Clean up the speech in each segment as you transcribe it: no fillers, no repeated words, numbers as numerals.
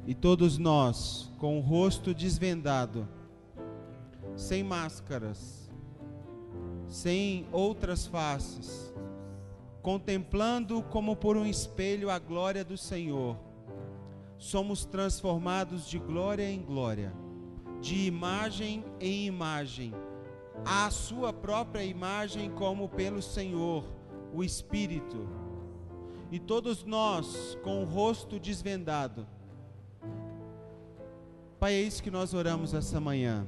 E todos nós, com o rosto desvendado, sem máscaras, sem outras faces, contemplando como por um espelho a glória do Senhor, somos transformados de glória em glória, de imagem em imagem, à sua própria imagem, como pelo Senhor, o Espírito. E todos nós, com o rosto desvendado, Pai, é isso que nós oramos essa manhã.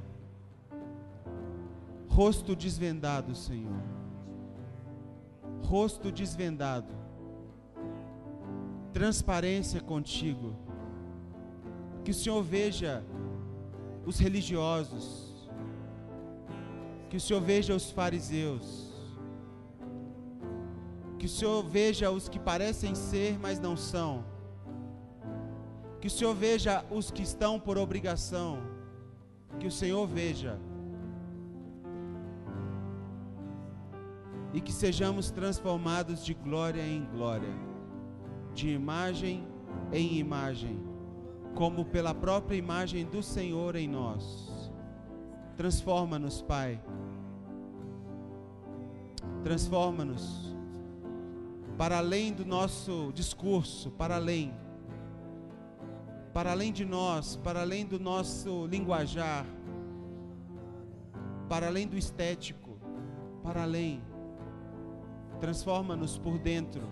Rosto desvendado, Senhor. Rosto desvendado. Transparência contigo. Que o Senhor veja os religiosos. Que o Senhor veja os fariseus. Que o Senhor veja os que parecem ser, mas não são. Que o Senhor veja os que estão por obrigação. Que o Senhor veja. E que sejamos transformados de glória em glória, de imagem em imagem, como pela própria imagem do Senhor em nós. Transforma-nos, Pai. Transforma-nos para além do nosso discurso, para além de nós, para além do nosso linguajar, para além do estético, para além. Transforma-nos por dentro,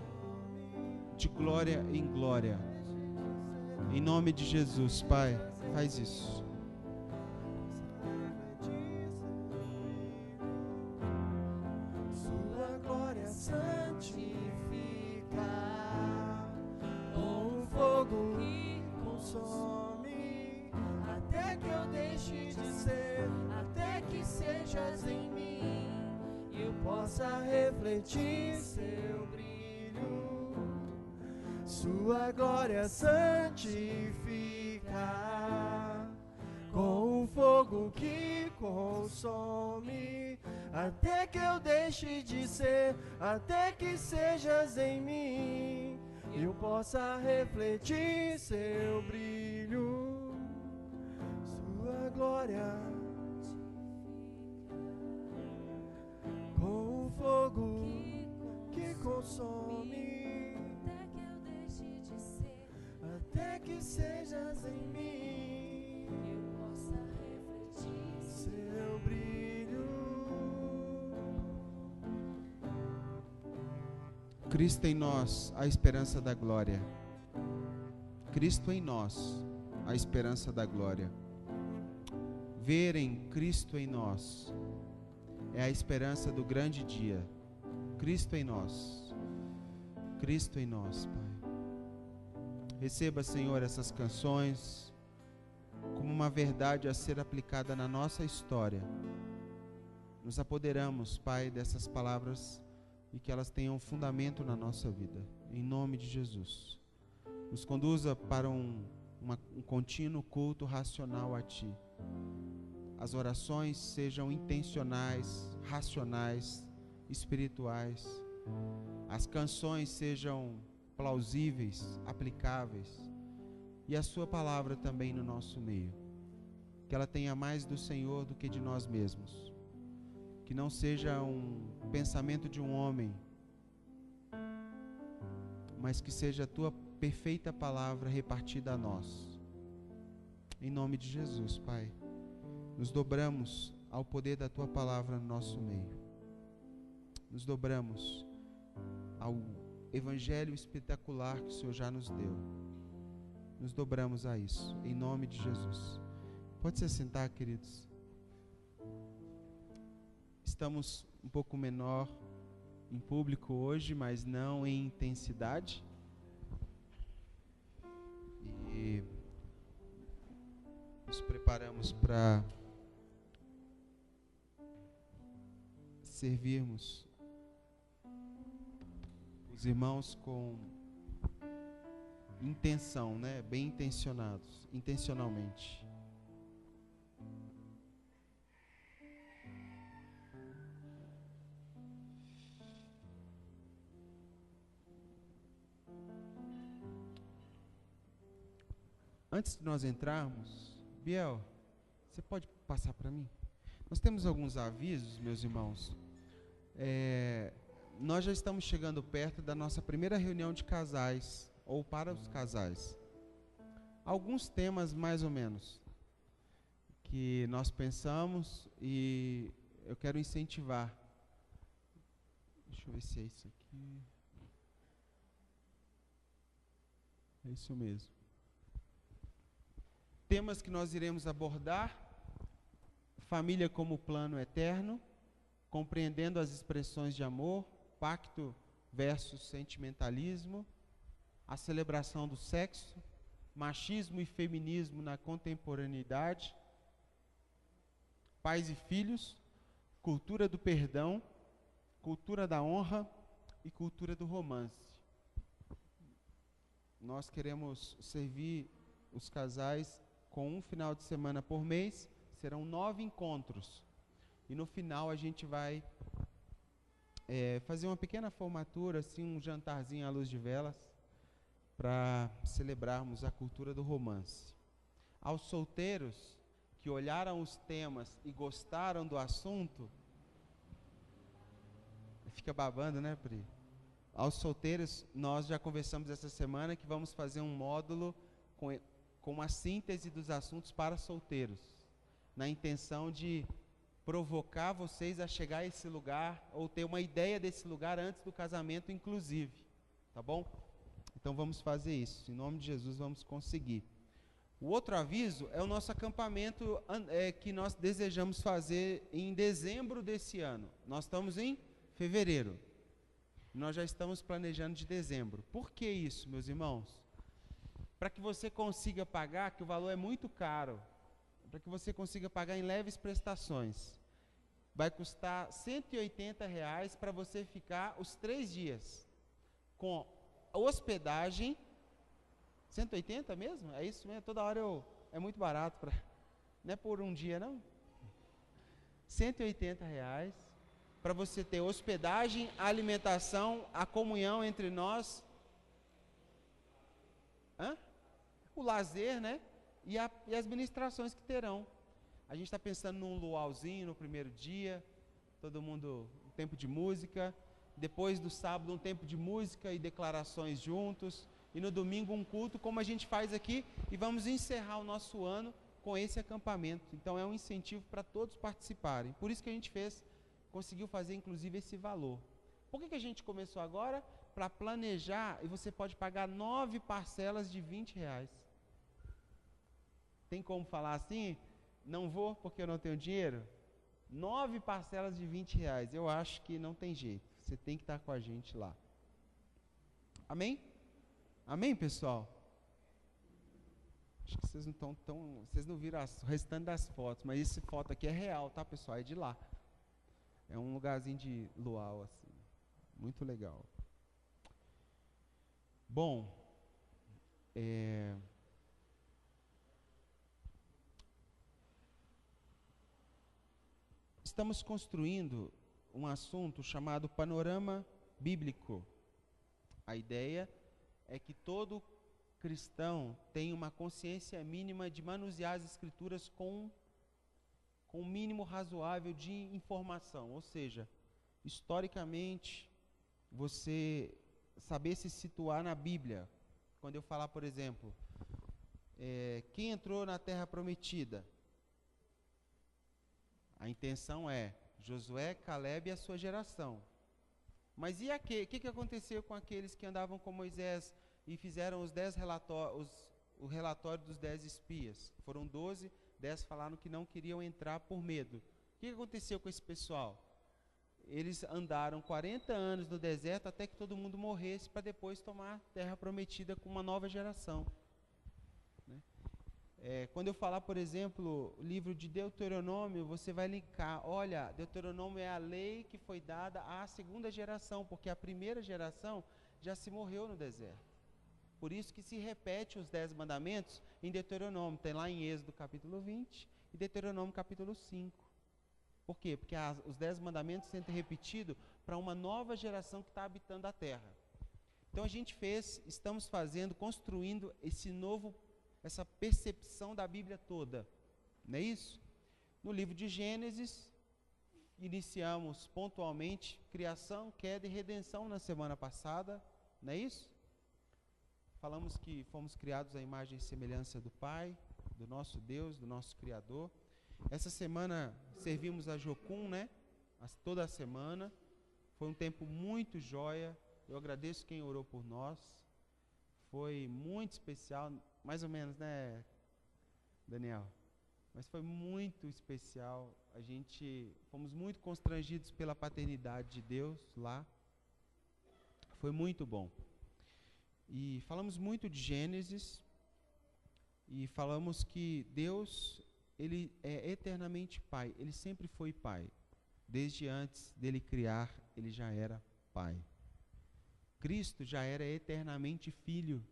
de glória em glória. Em nome de Jesus, Pai, faz isso. Sua glória santifica, com um fogo que consome, até que eu deixe de ser, até que sejas em mim, e eu possa refletir seu brilho. Sua glória santifica, com um fogo que consome, até que eu deixe de ser, até que sejas em mim, e eu possa refletir seu brilho. Sua glória, com um fogo que consome, até que eu deixe de ser, até que sejas em mim, eu possa refletir seu brilho. Cristo em nós, a esperança da glória. Cristo em nós, a esperança da glória. Verem Cristo em nós é a esperança do grande dia. Cristo em nós. Cristo em nós, Pai. Receba, Senhor, essas canções como uma verdade a ser aplicada na nossa história. Nos apoderamos, Pai, dessas palavras e que elas tenham fundamento na nossa vida. Em nome de Jesus. Nos conduza para um contínuo culto racional a Ti. As orações sejam intencionais, racionais, espirituais. As canções sejam plausíveis, aplicáveis. E a Sua palavra também no nosso meio. Que ela tenha mais do Senhor do que de nós mesmos. Que não seja um pensamento de um homem, mas que seja a Tua perfeita palavra repartida a nós. Em nome de Jesus, Pai. Nos dobramos ao poder da Tua palavra no nosso meio. Nos dobramos ao Evangelho espetacular que o Senhor já nos deu. Nos dobramos a isso, em nome de Jesus. Pode se sentar, queridos. Estamos um pouco menor em público hoje, mas não em intensidade. E nos preparamos para servirmos os irmãos com intenção, né? Bem intencionados, intencionalmente. Antes de nós entrarmos, Biel, você pode passar para mim? Nós temos alguns avisos, meus irmãos. Nós já estamos chegando perto da nossa primeira reunião de casais, ou para os casais. Alguns temas, mais ou menos, que nós pensamos e eu quero incentivar. Deixa eu ver se é isso aqui. É isso mesmo. Temas que nós iremos abordar: família como plano eterno, compreendendo as expressões de amor, pacto versus sentimentalismo, a celebração do sexo, machismo e feminismo na contemporaneidade, pais e filhos, cultura do perdão, cultura da honra e cultura do romance. Nós queremos servir os casais com um final de semana por mês. Serão 9 encontros. E no final a gente vai fazer uma pequena formatura, assim, um jantarzinho à luz de velas, para celebrarmos a cultura do romance. Aos solteiros que olharam os temas e gostaram do assunto, fica babando, né, Pri? Aos solteiros, nós já conversamos essa semana que vamos fazer um módulo com uma síntese dos assuntos para solteiros, na intenção de provocar vocês a chegar a esse lugar, ou ter uma ideia desse lugar antes do casamento, inclusive, tá bom? Então vamos fazer isso, em nome de Jesus vamos conseguir. O outro aviso é o nosso acampamento que nós desejamos fazer em dezembro desse ano. Nós estamos em fevereiro, nós já estamos planejando de dezembro. Por que isso, meus irmãos? Para que você consiga pagar, que o valor é muito caro, para que você consiga pagar em leves prestações. Vai custar R$180 para você ficar os 3 dias, com hospedagem. 180 mesmo? É isso mesmo? Toda hora é muito barato, não é por um dia não? R$180 para você ter hospedagem, alimentação, a comunhão entre nós, o lazer, né? E as ministrações que terão. A gente está pensando num luauzinho no primeiro dia, todo mundo, um tempo de música. Depois do sábado, um tempo de música e declarações juntos. E no domingo, um culto, como a gente faz aqui. E vamos encerrar o nosso ano com esse acampamento. Então, é um incentivo para todos participarem. Por isso que a gente conseguiu fazer, inclusive, esse valor. Por que a gente começou agora? Para planejar, e você pode pagar 9 parcelas de R$20. Tem como falar assim? Não vou porque eu não tenho dinheiro? 9 parcelas de R$20. Eu acho que não tem jeito. Você tem que estar com a gente lá. Amém? Amém, pessoal? Acho que vocês não estão vocês não viram o restante das fotos, mas essa foto aqui é real, tá, pessoal? É de lá. É um lugarzinho de luau, assim. Muito legal. Bom, estamos construindo um assunto chamado panorama bíblico. A ideia é que todo cristão tenha uma consciência mínima de manusear as escrituras com um mínimo razoável de informação, ou seja, historicamente, você saber se situar na Bíblia. Quando eu falar, por exemplo, quem entrou na Terra Prometida? A intenção é Josué, Caleb e a sua geração. Mas e o que aconteceu com aqueles que andavam com Moisés e fizeram o relatório dos 10 espias? Foram 12, 10 falaram que não queriam entrar por medo. O que aconteceu com esse pessoal? Eles andaram 40 anos no deserto até que todo mundo morresse para depois tomar a Terra Prometida com uma nova geração. Quando eu falar, por exemplo, o livro de Deuteronômio, você vai linkar, olha, Deuteronômio é a lei que foi dada à segunda geração, porque a primeira geração já se morreu no deserto. Por isso que se repete os 10 mandamentos em Deuteronômio, tem lá em Êxodo capítulo 20 e Deuteronômio capítulo 5. Por quê? Porque os 10 mandamentos são repetidos para uma nova geração que está habitando a terra. Então estamos construindo esse novo essa percepção da Bíblia toda, não é isso? No livro de Gênesis, iniciamos pontualmente criação, queda e redenção na semana passada, não é isso? Falamos que fomos criados à imagem e semelhança do Pai, do nosso Deus, do nosso Criador. Essa semana servimos a Jocum, né? Toda a semana. Foi um tempo muito joia. Eu agradeço quem orou por nós. Foi muito especial, mais ou menos, né, Daniel? Mas foi muito especial. Fomos muito constrangidos pela paternidade de Deus lá. Foi muito bom. E falamos muito de Gênesis. E falamos que Deus, Ele é eternamente Pai. Ele sempre foi Pai. Desde antes dele criar, Ele já era Pai. Cristo já era eternamente Filho.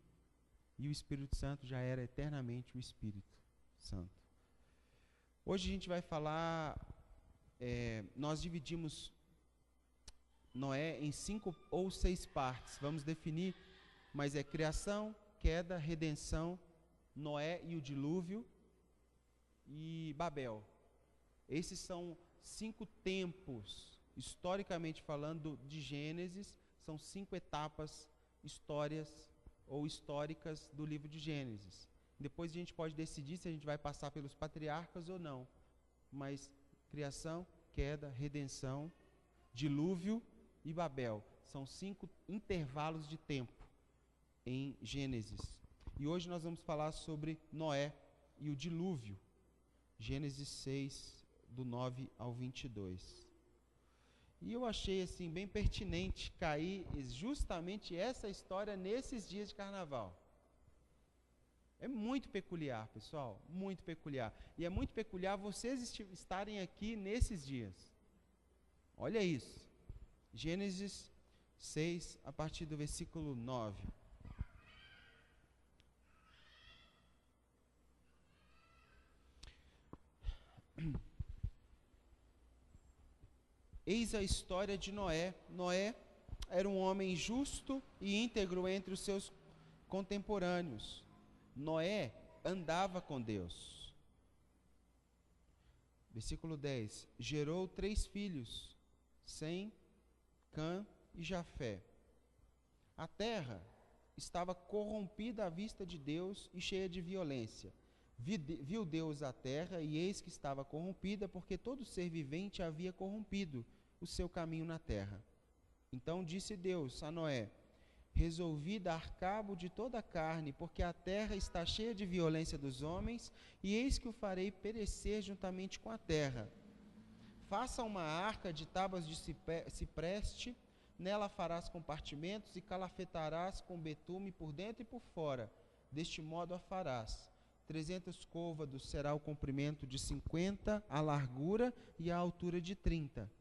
E o Espírito Santo já era eternamente o Espírito Santo. Hoje a gente vai falar, nós dividimos Noé em 5 ou 6 partes. Vamos definir, mas é criação, queda, redenção, Noé e o dilúvio e Babel. Esses são 5 tempos, historicamente falando, de Gênesis. São 5 etapas, histórias ou históricas do livro de Gênesis. Depois a gente pode decidir se a gente vai passar pelos patriarcas ou não. Mas criação, queda, redenção, dilúvio e Babel. São 5 intervalos de tempo em Gênesis. E hoje nós vamos falar sobre Noé e o dilúvio. Gênesis 6, do 9 ao 22. E eu achei assim bem pertinente cair justamente essa história nesses dias de carnaval. É muito peculiar, pessoal, muito peculiar. E é muito peculiar vocês estarem aqui nesses dias. Olha isso. Gênesis 6, a partir do versículo 9. Eis a história de Noé. Noé era um homem justo e íntegro entre os seus contemporâneos. Noé andava com Deus. Versículo 10. Gerou 3 filhos, Sem, Cã e Jafé. A terra estava corrompida à vista de Deus e cheia de violência. Viu Deus a terra, e eis que estava corrompida, porque todo ser vivente havia corrompido o seu caminho na terra. Então disse Deus a Noé: resolvi dar cabo de toda a carne, porque a terra está cheia de violência dos homens, e eis que o farei perecer juntamente com a terra. Faça uma arca de tábuas de cipreste, nela farás compartimentos e calafetarás com betume por dentro e por fora. Deste modo a farás. 300 côvados será o comprimento de 50, a largura e a altura de 30.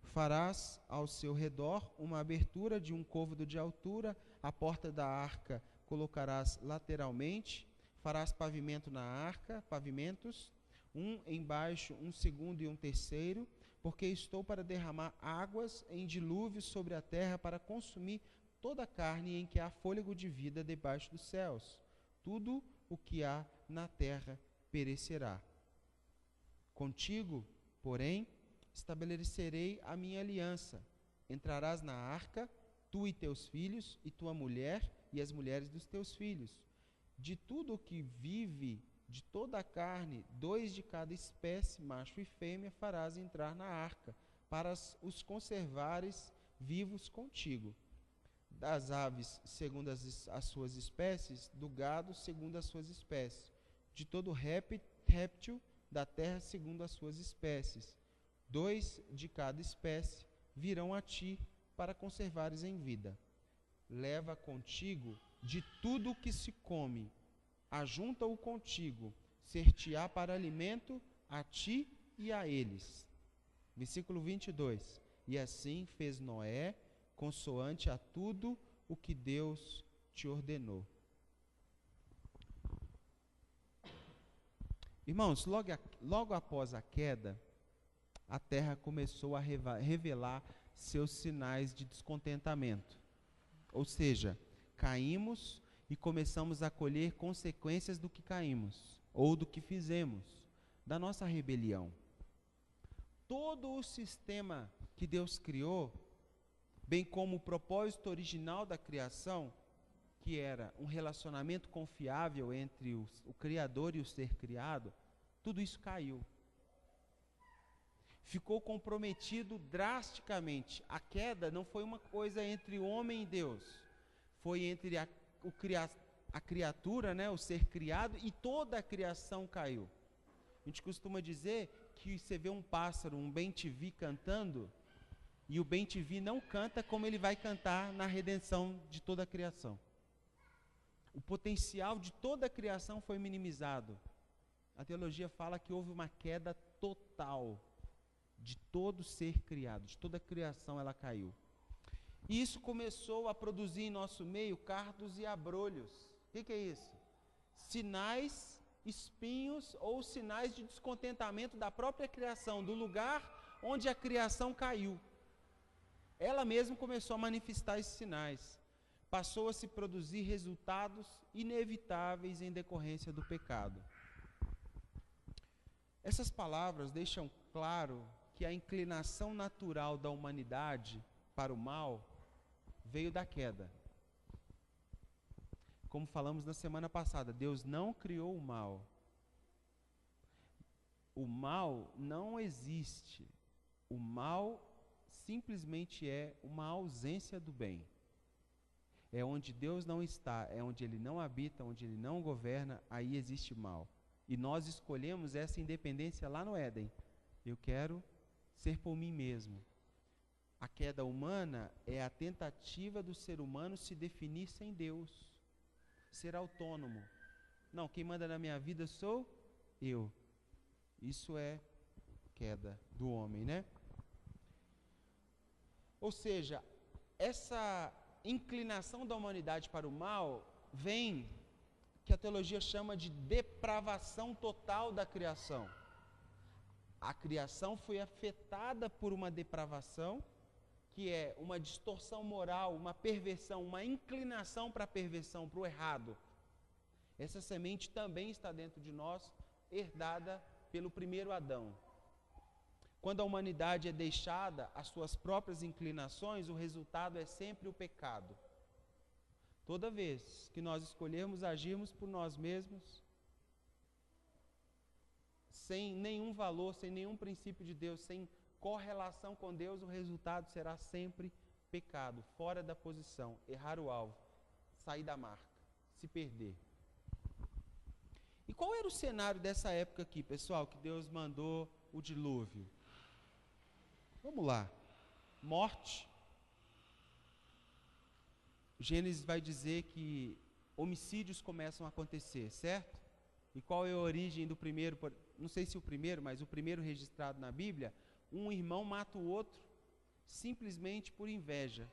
Farás ao seu redor uma abertura de 1 côvado de altura, a porta da arca colocarás lateralmente, farás pavimento na arca, pavimentos, um embaixo, um segundo e um terceiro, porque estou para derramar águas em dilúvio sobre a terra para consumir toda a carne em que há fôlego de vida debaixo dos céus. Tudo o que há na terra perecerá. Contigo, porém, estabelecerei a minha aliança. Entrarás na arca, tu e teus filhos, e tua mulher, e as mulheres dos teus filhos. De tudo o que vive, de toda a carne, 2 de cada espécie, macho e fêmea, farás entrar na arca, para os conservares vivos contigo. Das aves, segundo as suas espécies, do gado, segundo as suas espécies, de todo réptil da terra, segundo as suas espécies. 2 de cada espécie virão a ti para conservares em vida. Leva contigo de tudo o que se come, ajunta-o contigo, ser-te-á para alimento a ti e a eles. Versículo 22. E assim fez Noé, consoante a tudo o que Deus te ordenou. Irmãos, logo após a queda, a terra começou a revelar seus sinais de descontentamento. Ou seja, caímos e começamos a colher consequências do que caímos, ou do que fizemos, da nossa rebelião. Todo o sistema que Deus criou, bem como o propósito original da criação, que era um relacionamento confiável entre o Criador e o ser criado, tudo isso caiu. Ficou comprometido drasticamente. A queda não foi uma coisa entre o homem e Deus, foi entre a criatura, né, o ser criado, e toda a criação caiu. A gente costuma dizer que você vê um pássaro, um bem-te-vi cantando, e o bem-te-vi não canta como ele vai cantar na redenção de toda a criação. O potencial de toda a criação foi minimizado. A teologia fala que houve uma queda total de todo ser criado, de toda a criação ela caiu. E isso começou a produzir em nosso meio cardos e abrolhos. O que é isso? Sinais, espinhos ou sinais de descontentamento da própria criação, do lugar onde a criação caiu. Ela mesma começou a manifestar esses sinais. Passou a se produzir resultados inevitáveis em decorrência do pecado. Essas palavras deixam claro que a inclinação natural da humanidade para o mal veio da queda. Como falamos na semana passada, Deus não criou o mal. O mal não existe. O mal simplesmente é uma ausência do bem. É onde Deus não está, é onde Ele não habita, onde Ele não governa, aí existe mal. E nós escolhemos essa independência lá no Éden. Eu quero ser por mim mesmo. A queda humana é a tentativa do ser humano se definir sem Deus, ser autônomo. Não, quem manda na minha vida sou eu. Isso é queda do homem, né? Ou seja, essa inclinação da humanidade para o mal vem, que a teologia chama de depravação total da criação. A criação foi afetada por uma depravação, que é uma distorção moral, uma perversão, uma inclinação para a perversão, para o errado. Essa semente também está dentro de nós, herdada pelo primeiro Adão. Quando a humanidade é deixada às suas próprias inclinações, o resultado é sempre o pecado. Toda vez que nós escolhermos agirmos por nós mesmos, sem nenhum valor, sem nenhum princípio de Deus, sem correlação com Deus, o resultado será sempre pecado, fora da posição, errar o alvo, sair da marca, se perder. E qual era o cenário dessa época aqui, pessoal, que Deus mandou o dilúvio? Vamos lá. Morte. Gênesis vai dizer que homicídios começam a acontecer, certo? E qual é a origem do primeiro, não sei se o primeiro, mas o primeiro registrado na Bíblia? Um irmão mata o outro simplesmente por inveja.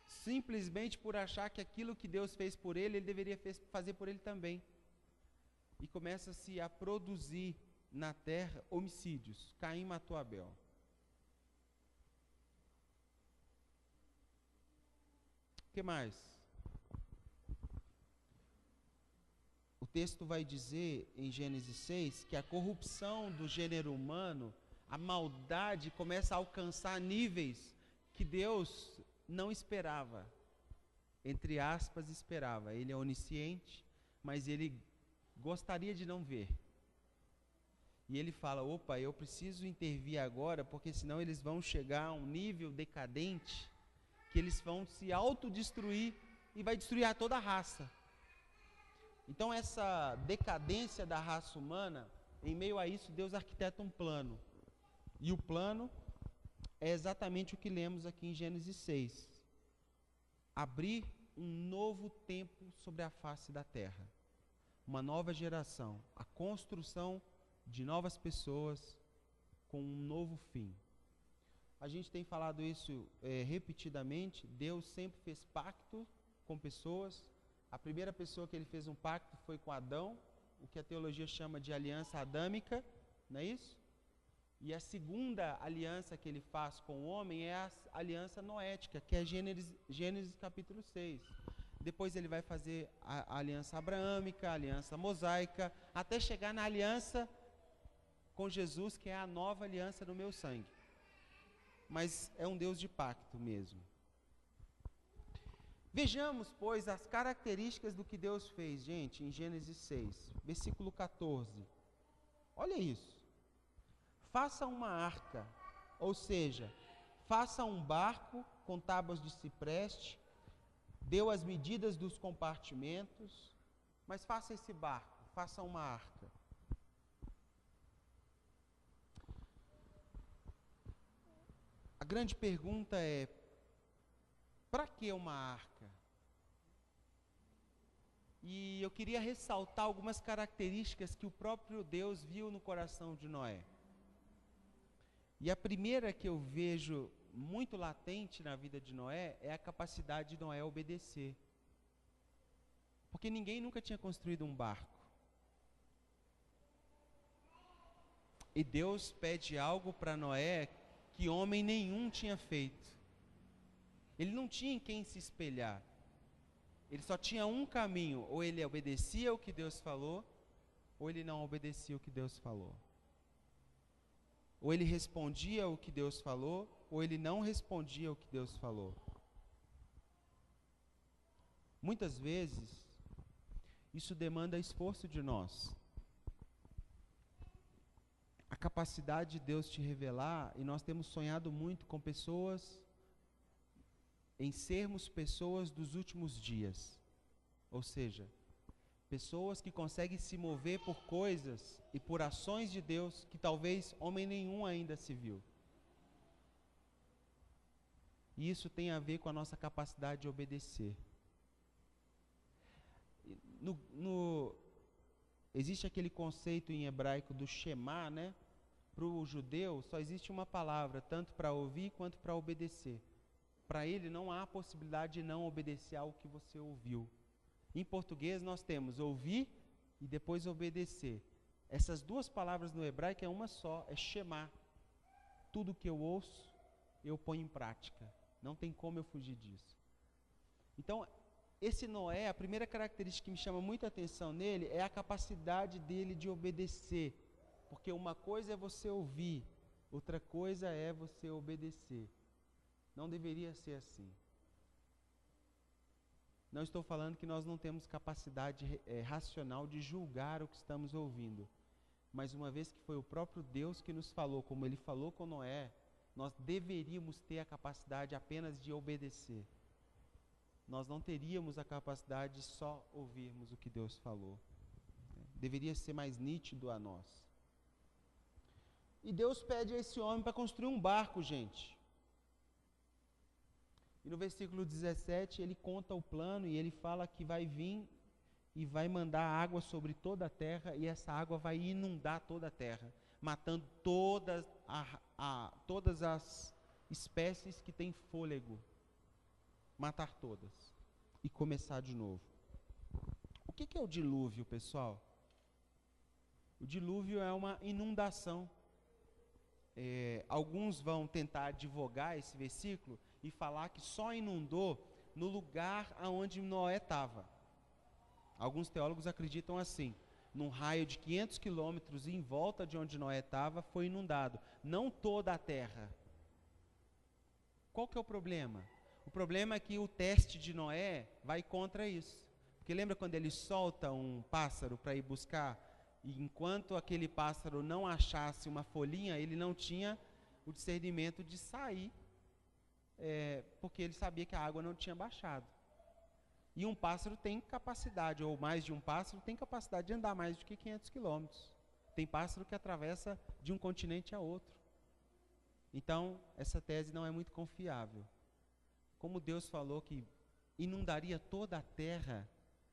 Simplesmente por achar que aquilo que Deus fez por ele, ele deveria fazer por ele também. E começa-se a produzir na terra homicídios. Caim matou Abel. O que mais? O texto vai dizer em Gênesis 6 que a corrupção do gênero humano, a maldade começa a alcançar níveis que Deus não esperava. Entre aspas, esperava. Ele é onisciente, mas ele gostaria de não ver. E ele fala, opa, eu preciso intervir agora, porque senão eles vão chegar a um nível decadente, que eles vão se autodestruir e vai destruir a toda a raça. Então essa decadência da raça humana, em meio a isso, Deus arquiteta um plano. E o plano é exatamente o que lemos aqui em Gênesis 6. Abrir um novo tempo sobre a face da terra. Uma nova geração. A construção de novas pessoas com um novo fim. A gente tem falado isso repetidamente. Deus sempre fez pacto com pessoas. A primeira pessoa que ele fez um pacto foi com Adão, o que a teologia chama de aliança adâmica, não é isso? E a segunda aliança que ele faz com o homem é a aliança noética, que é Gênesis capítulo 6. depois ele vai fazer a aliança abraâmica, a aliança mosaica, até chegar na aliança com Jesus, que é a nova aliança no meu sangue. Mas é um Deus de pacto mesmo. Vejamos, pois, as características do que Deus fez, gente, em Gênesis 6, versículo 14. Olha isso. Faça uma arca, ou seja, faça um barco com tábuas de cipreste, deu as medidas dos compartimentos, mas faça esse barco, faça uma arca. A grande pergunta é: para que uma arca? E eu queria ressaltar algumas características que o próprio Deus viu no coração de Noé. E a primeira que eu vejo muito latente na vida de Noé é a capacidade de Noé obedecer. Porque ninguém nunca tinha construído um barco. E Deus pede algo para Noé que homem nenhum tinha feito. Ele não tinha em quem se espelhar. Ele só tinha um caminho: ou ele obedecia o que Deus falou, ou ele não obedecia o que Deus falou. Ou ele respondia o que Deus falou, ou ele não respondia o que Deus falou. Muitas vezes, isso demanda esforço de nós. A capacidade de Deus te revelar, e nós temos sonhado muito com pessoas, em sermos pessoas dos últimos dias. Ou seja, pessoas que conseguem se mover por coisas e por ações de Deus que talvez homem nenhum ainda se viu. E isso tem a ver com a nossa capacidade de obedecer. Existe aquele conceito em hebraico do Shema, né? Para o judeu só existe uma palavra, tanto para ouvir quanto para obedecer. Para ele não há possibilidade de não obedecer ao que você ouviu. Em português nós temos ouvir e depois obedecer. Essas duas palavras no hebraico é uma só, é Shema. Tudo que eu ouço, eu ponho em prática. Não tem como eu fugir disso. Então, esse Noé, a primeira característica que me chama muita atenção nele é a capacidade dele de obedecer. Porque uma coisa é você ouvir, outra coisa é você obedecer. Não deveria ser assim. Não estou falando que nós não temos capacidade racional de julgar o que estamos ouvindo. Mas uma vez que foi o próprio Deus que nos falou, como Ele falou com Noé, nós deveríamos ter a capacidade apenas de obedecer. Nós não teríamos a capacidade de só ouvirmos o que Deus falou. Deveria ser mais nítido a nós. E Deus pede a esse homem para construir um barco, gente. E no versículo 17, ele conta o plano e ele fala que vai vir e vai mandar água sobre toda a terra, e essa água vai inundar toda a terra, matando todas as espécies que têm fôlego. Matar todas e começar de novo. O que é o dilúvio, pessoal? O dilúvio é uma inundação. Alguns vão tentar advogar esse versículo e falar que só inundou no lugar aonde Noé estava. Alguns teólogos acreditam assim: num raio de 500 quilômetros em volta de onde Noé estava, foi inundado. Não toda a terra. Qual que é o problema? O problema é que o teste de Noé vai contra isso. Porque lembra quando ele solta um pássaro para ir buscar? E enquanto aquele pássaro não achasse uma folhinha, ele não tinha o discernimento de sair, porque ele sabia que a água não tinha baixado. E um pássaro tem capacidade, ou mais de um pássaro, tem capacidade de andar mais do que 500 quilômetros. Tem pássaro que atravessa de um continente a outro. Então, essa tese não é muito confiável. Como Deus falou que inundaria toda a terra,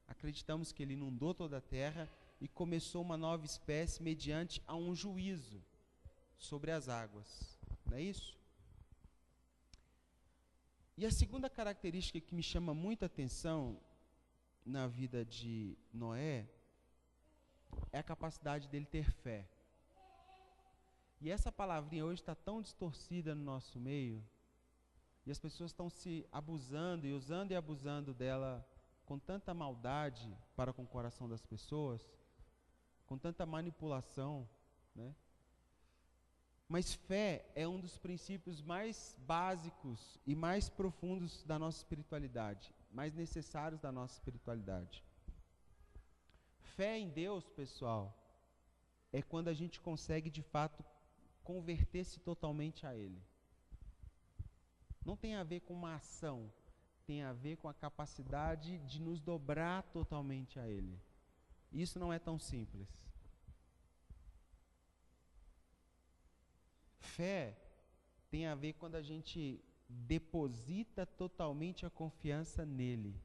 acreditamos que Ele inundou toda a terra e começou uma nova espécie mediante a um juízo sobre as águas. Não é isso? E a segunda característica que me chama muita atenção na vida de Noé é a capacidade dele ter fé. E essa palavrinha hoje está tão distorcida no nosso meio, e as pessoas estão se abusando e usando e abusando dela com tanta maldade para com o coração das pessoas, com tanta manipulação, né? Mas fé é um dos princípios mais básicos e mais profundos da nossa espiritualidade, mais necessários da nossa espiritualidade. Fé em Deus, pessoal, é quando a gente consegue de fato converter-se totalmente a Ele. Não tem a ver com uma ação, tem a ver com a capacidade de nos dobrar totalmente a Ele. Isso não é tão simples. Fé tem a ver quando a gente deposita totalmente a confiança nele.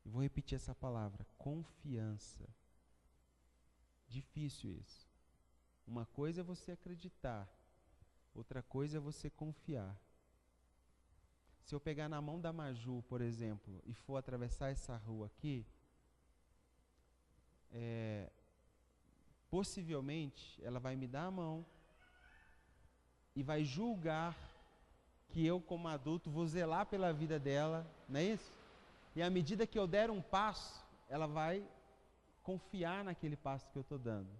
Eu vou repetir essa palavra, confiança. Difícil isso. Uma coisa é você acreditar, outra coisa é você confiar. Se eu pegar na mão da Maju, por exemplo, e for atravessar essa rua aqui, possivelmente ela vai me dar a mão e vai julgar que eu, como adulto, vou zelar pela vida dela, não é isso? E à medida que eu der um passo, ela vai confiar naquele passo que eu estou dando.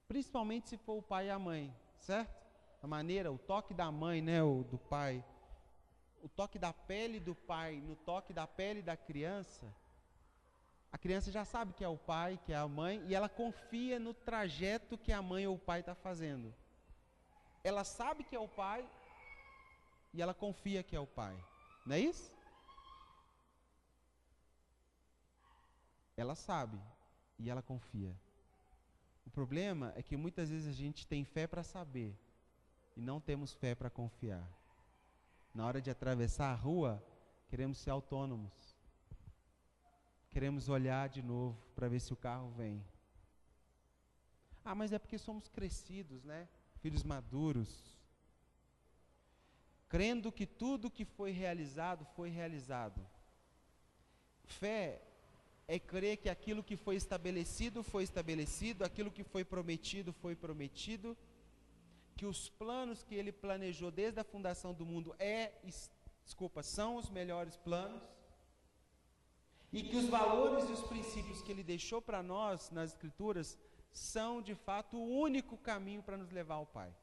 Principalmente se for o pai e a mãe, certo? A maneira, o toque da mãe, né, o do pai, o toque da pele do pai no toque da pele da criança, a criança já sabe que é o pai, que é a mãe, e ela confia no trajeto que a mãe ou o pai está fazendo. Ela sabe que é o pai e ela confia que é o pai. Não é isso? Ela sabe e ela confia. O problema é que muitas vezes a gente tem fé para saber e não temos fé para confiar. Na hora de atravessar a rua, queremos ser autônomos. Queremos olhar de novo para ver se o carro vem. Ah, mas é porque somos crescidos, né? Filhos maduros. Crendo que tudo que foi realizado, foi realizado. Fé é crer que aquilo que foi estabelecido, aquilo que foi prometido, que os planos que ele planejou desde a fundação do mundo são os melhores planos, e que os valores e os princípios que ele deixou para nós nas Escrituras são de fato o único caminho para nos levar ao Pai.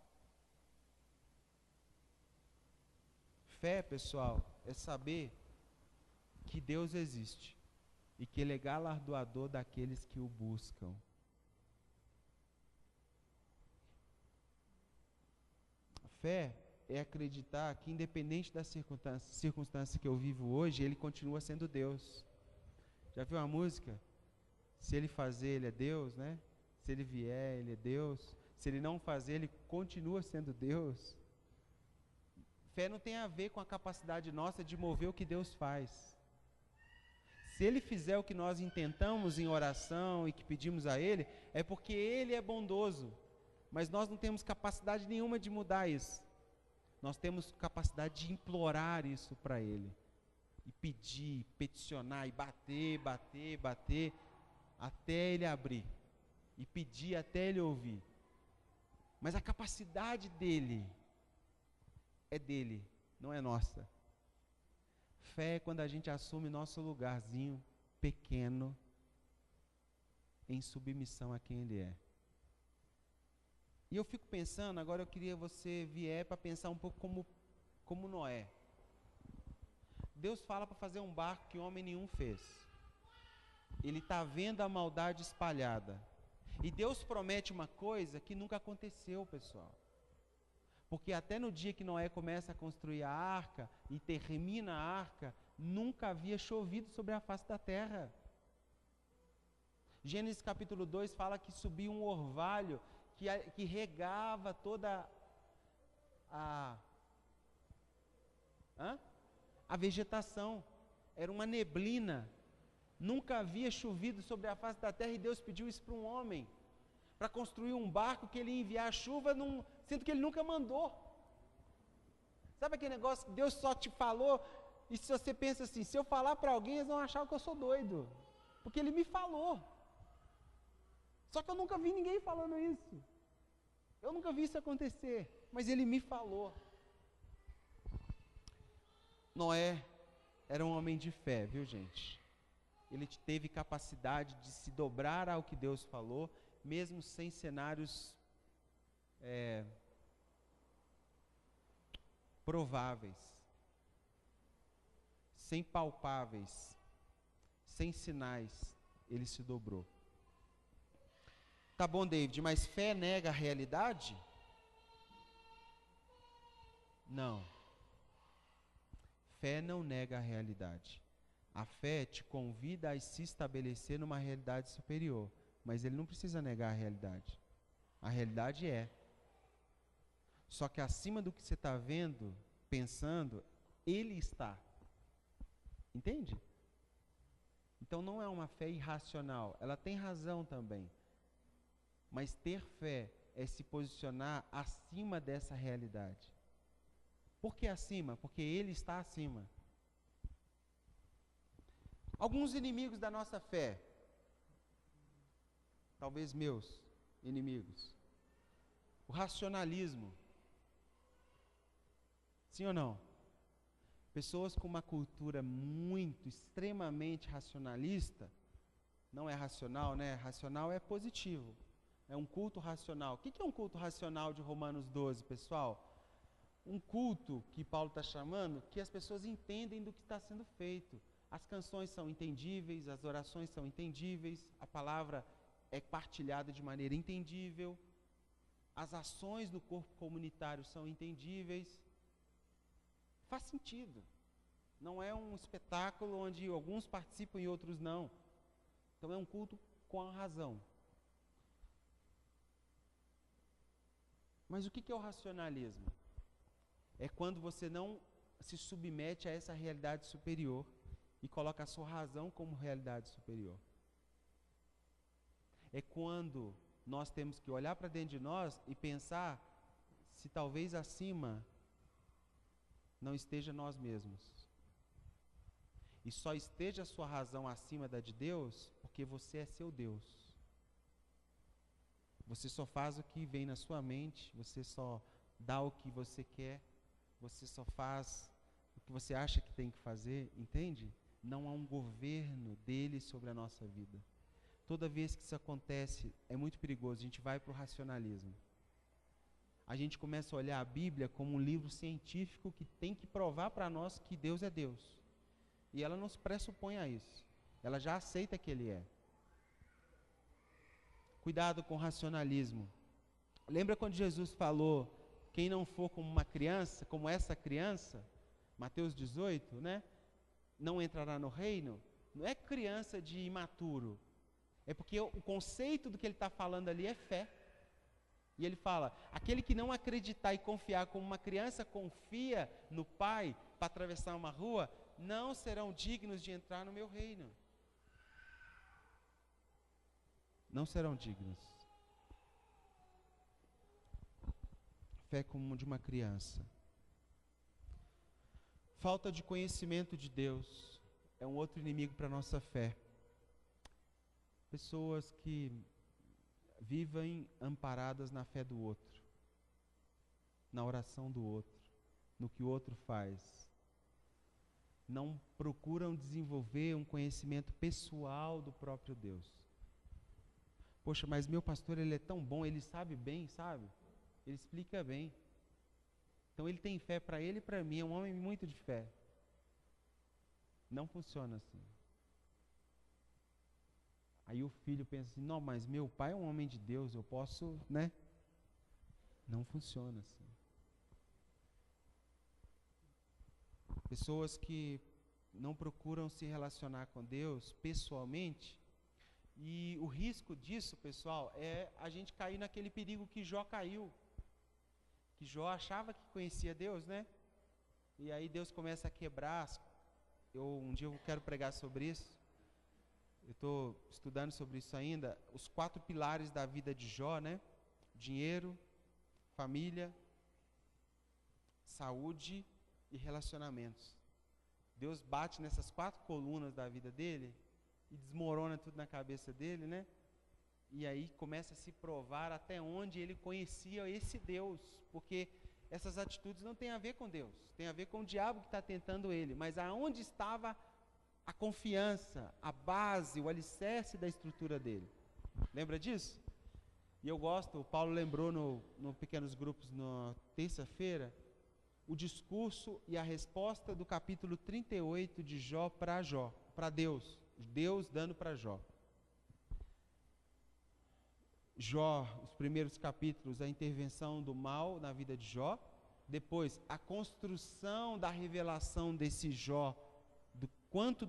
Fé, pessoal, é saber que Deus existe e que Ele é galardoador daqueles que o buscam. Fé é acreditar que, independente da circunstância que eu vivo hoje, Ele continua sendo Deus. Já viu a música? Se Ele fazer, Ele é Deus, né? Se Ele vier, Ele é Deus. Se Ele não fazer, Ele continua sendo Deus. Fé não tem a ver com a capacidade nossa de mover o que Deus faz. Se Ele fizer o que nós intentamos em oração e que pedimos a Ele, é porque Ele é bondoso. Mas nós não temos capacidade nenhuma de mudar isso. Nós temos capacidade de implorar isso para Ele. E pedir, peticionar, e bater, até Ele abrir. E pedir até Ele ouvir. Mas a capacidade dEle é dEle, não é nossa. Fé é quando a gente assume nosso lugarzinho pequeno em submissão a quem Ele é. E eu fico pensando, agora eu queria você vier para pensar um pouco como Noé. Deus fala para fazer um barco que homem nenhum fez. Ele está vendo a maldade espalhada. E Deus promete uma coisa que nunca aconteceu, pessoal. Porque até no dia que Noé começa a construir a arca e termina a arca, nunca havia chovido sobre a face da terra. Gênesis capítulo 2 fala que subiu um orvalho que regava toda a vegetação. Era uma neblina. Nunca havia chovido sobre a face da terra e Deus pediu isso para um homem, para construir um barco que ele ia enviar a chuva, sendo que ele nunca mandou. Sabe aquele negócio que Deus só te falou, e se você pensa assim, se eu falar para alguém, eles vão achar que eu sou doido, porque Ele me falou. Só que eu nunca vi ninguém falando isso. Eu nunca vi isso acontecer, mas Ele me falou. Noé era um homem de fé, viu, gente? ele teve capacidade de se dobrar ao que Deus falou, mesmo sem cenários prováveis, sem palpáveis, sem sinais, ele se dobrou. Tá bom, David, mas fé nega a realidade? Não. Fé não nega a realidade. A fé te convida a se estabelecer numa realidade superior, mas ele não precisa negar a realidade. A realidade é. Só que acima do que você está vendo, pensando, ele está. Entende? Então não é uma fé irracional, ela tem razão também. Mas ter fé é se posicionar acima dessa realidade. Por que acima? Porque ele está acima. Alguns inimigos da nossa fé, talvez meus inimigos, o racionalismo. Sim ou não? Pessoas com uma cultura muito, extremamente racionalista, não é racional, né? Racional é positivo. É um culto racional. O que é um culto racional de Romanos 12, pessoal? Um culto que Paulo está chamando, que as pessoas entendem do que está sendo feito. As canções são entendíveis, as orações são entendíveis, a palavra é partilhada de maneira entendível, as ações do corpo comunitário são entendíveis. Faz sentido. Não é um espetáculo onde alguns participam e outros não. Então é um culto com a razão. Mas o que é o racionalismo? É quando você não se submete a essa realidade superior e coloca a sua razão como realidade superior. É quando nós temos que olhar para dentro de nós e pensar se talvez acima não esteja nós mesmos. E só esteja a sua razão acima da de Deus porque você é seu Deus. Você só faz o que vem na sua mente, você só dá o que você quer, você só faz o que você acha que tem que fazer, entende? Não há um governo dele sobre a nossa vida. Toda vez que isso acontece, é muito perigoso, a gente vai para o racionalismo. A gente começa a olhar a Bíblia como um livro científico que tem que provar para nós que Deus é Deus. E ela não se pressupõe a isso. Ela já aceita que Ele é. Cuidado com o racionalismo. Lembra quando Jesus falou, quem não for como uma criança, como essa criança, Mateus 18, né? Não entrará no reino. Não é criança de imaturo. É porque o conceito do que ele está falando ali é fé. E ele fala, aquele que não acreditar e confiar como uma criança confia no pai para atravessar uma rua, não serão dignos de entrar no meu reino. Não serão dignos. Fé como de uma criança. Falta de conhecimento de Deus é um outro inimigo para a nossa fé. Pessoas que vivem amparadas na fé do outro, na oração do outro, no que o outro faz. Não procuram desenvolver um conhecimento pessoal do próprio Deus. Poxa, mas meu pastor, ele é tão bom, ele sabe bem, sabe? Ele explica bem. Então ele tem fé para ele e para mim, é um homem muito de fé. Não funciona assim. Aí o filho pensa assim, não, mas meu pai é um homem de Deus, eu posso, né? Não funciona assim. Pessoas que não procuram se relacionar com Deus pessoalmente, e o risco disso, pessoal, é a gente cair naquele perigo que Jó caiu. Que Jó achava que conhecia Deus, né? E aí Deus começa a quebrar. Um dia eu quero pregar sobre isso. Eu estou estudando sobre isso ainda. Os 4 pilares da vida de Jó, né? Dinheiro, família, saúde e relacionamentos. Deus bate nessas 4 colunas da vida dele e desmorona tudo na cabeça dele, né? E aí começa a se provar até onde ele conhecia esse Deus, porque essas atitudes não têm a ver com Deus, tem a ver com o diabo que está tentando ele, mas aonde estava a confiança, a base, o alicerce da estrutura dele. Lembra disso? E eu gosto, o Paulo lembrou no Pequenos Grupos na terça-feira, o discurso e a resposta do capítulo 38 de Jó, para Deus. Deus dando para Jó. Jó, os primeiros capítulos, a intervenção do mal na vida de Jó. Depois, a construção da revelação desse Jó, do quanto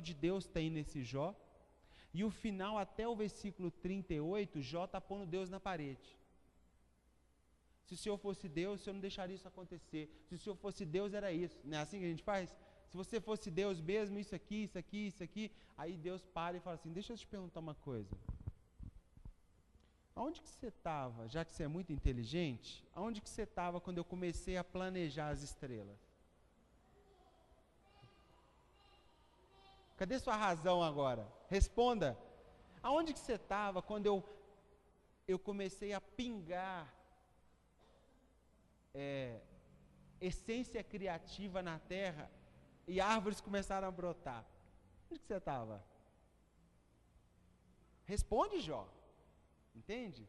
de Deus tem nesse Jó. E o final, até o versículo 38, Jó está pondo Deus na parede. Se o Senhor fosse Deus, o Senhor não deixaria isso acontecer. Se o Senhor fosse Deus, era isso. Não é assim que a gente faz? Se você fosse Deus mesmo, isso aqui, isso aqui, isso aqui. Aí Deus para e fala assim, deixa eu te perguntar uma coisa. Aonde que você estava, já que você é muito inteligente, aonde que você estava quando eu comecei a planejar as estrelas? Cadê sua razão agora? Responda. Aonde que você estava quando eu comecei a pingar essência criativa na terra e árvores começaram a brotar? Onde que você estava? Responde, Jó. Entende?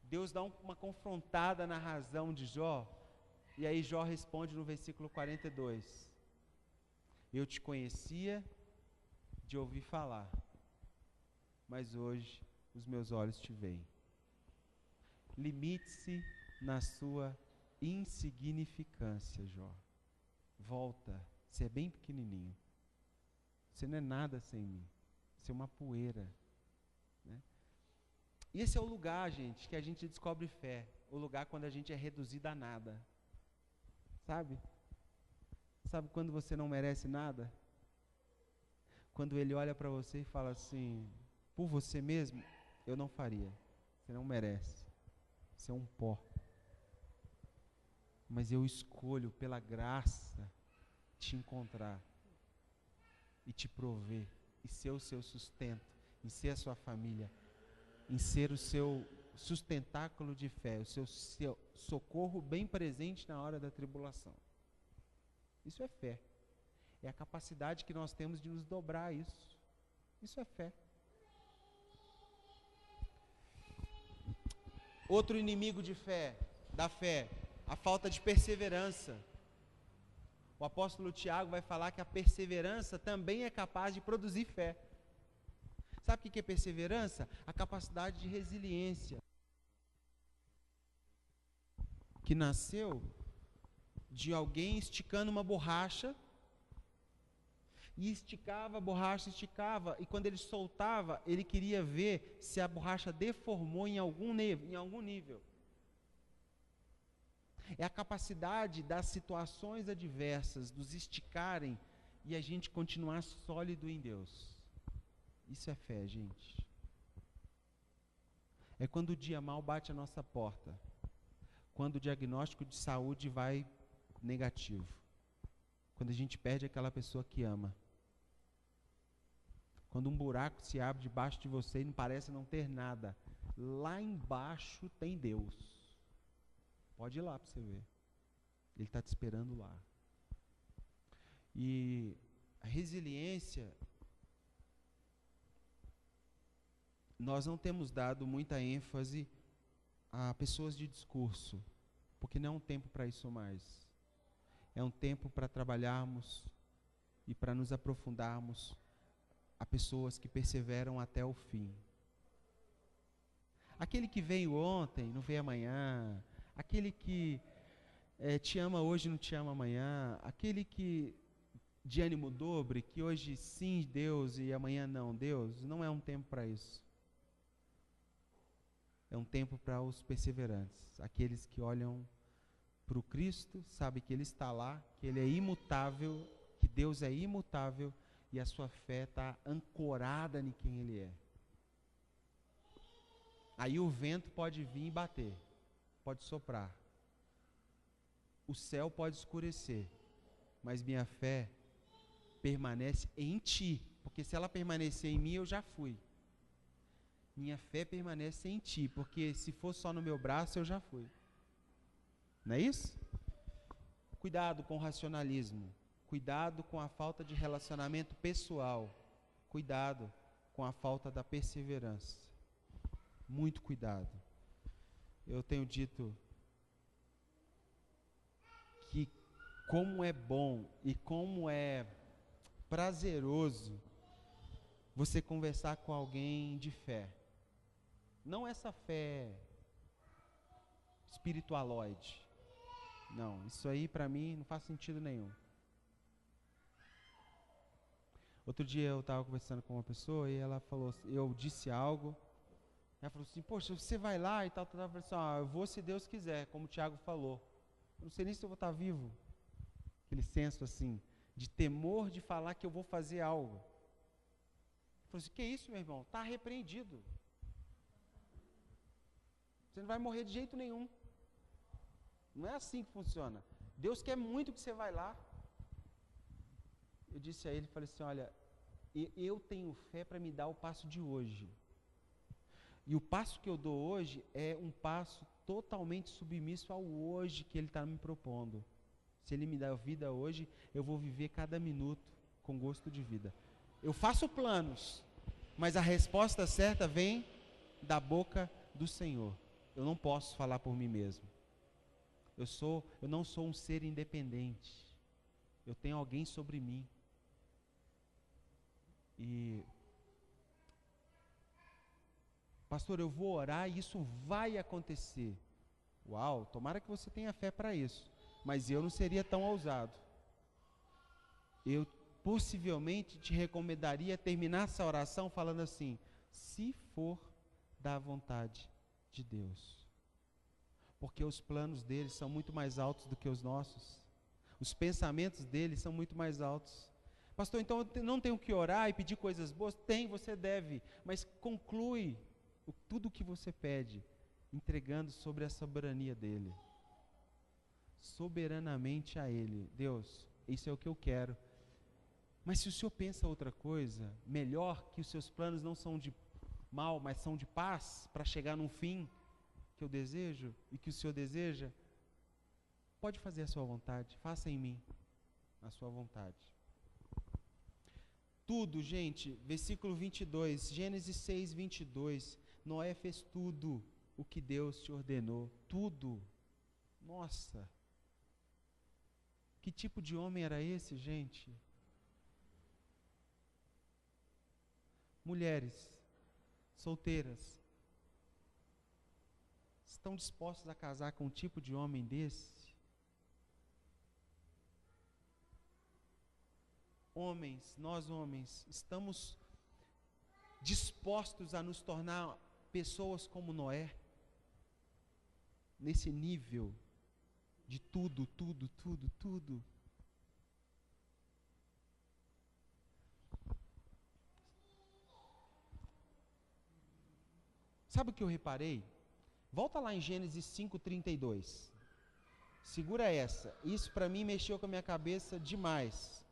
Deus dá uma confrontada na razão de Jó, e aí Jó responde no versículo 42. Eu te conhecia de ouvir falar, mas hoje os meus olhos te veem. Limite-se na sua insignificância, Jó. Volta, você é bem pequenininho. Você não é nada sem mim. Você é uma poeira. Né? E esse é o lugar, gente, que a gente descobre fé. O lugar quando a gente é reduzido a nada. Sabe? Sabe quando você não merece nada? Quando ele olha para você e fala assim, por você mesmo, eu não faria. Você não merece. Você é um pó. Mas eu escolho, pela graça, te encontrar e te prover, e ser o seu sustento, e ser a sua família, em ser o seu sustentáculo de fé, o seu socorro bem presente na hora da tribulação. Isso é fé. É a capacidade que nós temos de nos dobrar a isso. Isso é fé. Outro inimigo da fé, a falta de perseverança. O apóstolo Tiago vai falar que a perseverança também é capaz de produzir fé. Sabe o que é perseverança? A capacidade de resiliência, que nasceu de alguém esticando uma borracha, e esticava a borracha, e quando ele soltava, ele queria ver se a borracha deformou em algum nível. É a capacidade das situações adversas, nos esticarem, e a gente continuar sólido em Deus. Isso é fé, gente. É quando o dia mal bate a nossa porta, quando o diagnóstico de saúde vai negativo, quando a gente perde aquela pessoa que ama, quando um buraco se abre debaixo de você e não parece não ter nada, lá embaixo tem Deus. Pode ir lá para você ver. Ele está te esperando lá. E a resiliência, nós não temos dado muita ênfase a pessoas de discurso, porque não é um tempo para isso mais. É um tempo para trabalharmos e para nos aprofundarmos a pessoas que perseveram até o fim. Aquele que veio ontem, não veio amanhã. Aquele que te ama hoje, não te ama amanhã. Aquele que de ânimo dobre, que hoje sim Deus e amanhã não Deus, não é um tempo para isso. É um tempo para os perseverantes, aqueles que olham para o Cristo, sabem que Ele está lá, que Ele é imutável, que Deus é imutável e a sua fé está ancorada em quem Ele é. Aí o vento pode vir e bater, pode soprar, o céu pode escurecer, mas minha fé permanece em ti, porque se ela permanecer em mim, eu já fui. Minha fé permanece em ti, porque se for só no meu braço, eu já fui. Não é isso? Cuidado com o racionalismo. Cuidado com a falta de relacionamento pessoal. Cuidado com a falta da perseverança. Muito cuidado. Eu tenho dito que como é bom e como é prazeroso você conversar com alguém de fé. Não essa fé espiritualoide. Não, isso aí para mim não faz sentido nenhum. Outro dia eu estava conversando com uma pessoa e ela falou, eu disse algo, ela falou assim, poxa, você vai lá e tal, tal. Eu falei assim, eu vou se Deus quiser, como o Tiago falou. Eu não sei nem se eu vou estar vivo. Aquele senso assim, de temor de falar que eu vou fazer algo. Ele falou assim, que isso, meu irmão? Está repreendido. Você não vai morrer de jeito nenhum. Não é assim que funciona. Deus quer muito que você vá lá. Eu disse a ele, falei assim, olha, eu tenho fé para me dar o passo de hoje. E o passo que eu dou hoje é um passo totalmente submisso ao hoje que Ele está me propondo. Se Ele me dá vida hoje, eu vou viver cada minuto com gosto de vida. Eu faço planos, mas a resposta certa vem da boca do Senhor. Eu não posso falar por mim mesmo. Eu não sou um ser independente. Eu tenho alguém sobre mim. E, pastor, eu vou orar e isso vai acontecer. Uau, tomara que você tenha fé para isso. Mas eu não seria tão ousado. Eu possivelmente te recomendaria terminar essa oração falando assim, se for da vontade de Deus. Porque os planos dele são muito mais altos do que os nossos. Os pensamentos dele são muito mais altos. Pastor, então eu não tenho que orar e pedir coisas boas? Tem, você deve. Mas conclui tudo o que você pede, entregando sobre a soberania dele. Soberanamente a ele. Deus, isso é o que eu quero. Mas se o Senhor pensa outra coisa, melhor, que os seus planos não são de mal, mas são de paz, para chegar num fim que eu desejo e que o Senhor deseja, pode fazer a sua vontade, faça em mim a sua vontade. Tudo, gente, versículo 22, Gênesis 6, 22, Noé fez tudo o que Deus te ordenou, tudo. Nossa, que tipo de homem era esse, gente? Mulheres solteiras, estão dispostos a casar com um tipo de homem desse? Homens, nós homens, estamos dispostos a nos tornar pessoas como Noé? Nesse nível de tudo, tudo, tudo, tudo. Sabe o que eu reparei? Volta lá em Gênesis 5:32. Segura essa. Isso para mim mexeu com a minha cabeça demais.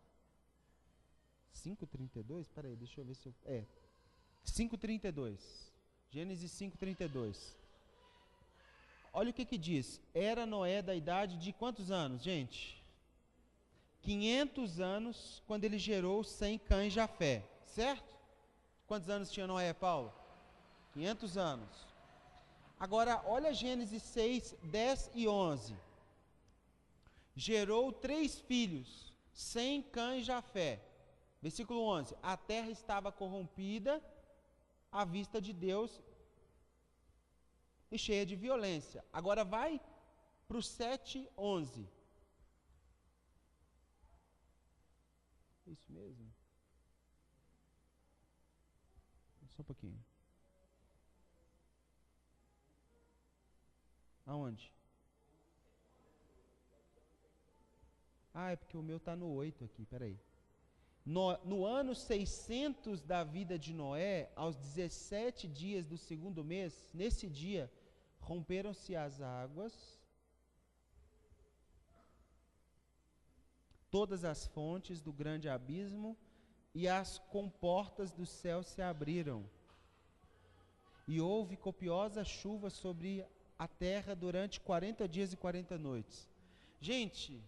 5:32? Espera aí, deixa eu ver se eu... 5:32. Gênesis 5:32. Olha o que diz. Era Noé da idade de quantos anos, gente? 500 anos quando ele gerou Sem, Cã e Jafé. Certo? Quantos anos tinha Noé, Paulo? 500 anos. Agora, olha Gênesis 6, 10 e 11. Gerou 3 filhos, Sem, Cã e Jafé. Versículo 11. A terra estava corrompida à vista de Deus e cheia de violência. Agora vai para o 7, 11. Isso mesmo? Só um pouquinho. Aonde? É porque o meu está no 8 aqui, peraí. No ano 600 da vida de Noé, aos 17 dias do segundo mês, nesse dia, romperam-se as águas, todas as fontes do grande abismo, e as comportas do céu se abriram. E houve copiosa chuva sobre a terra durante 40 dias e 40 noites. Gente,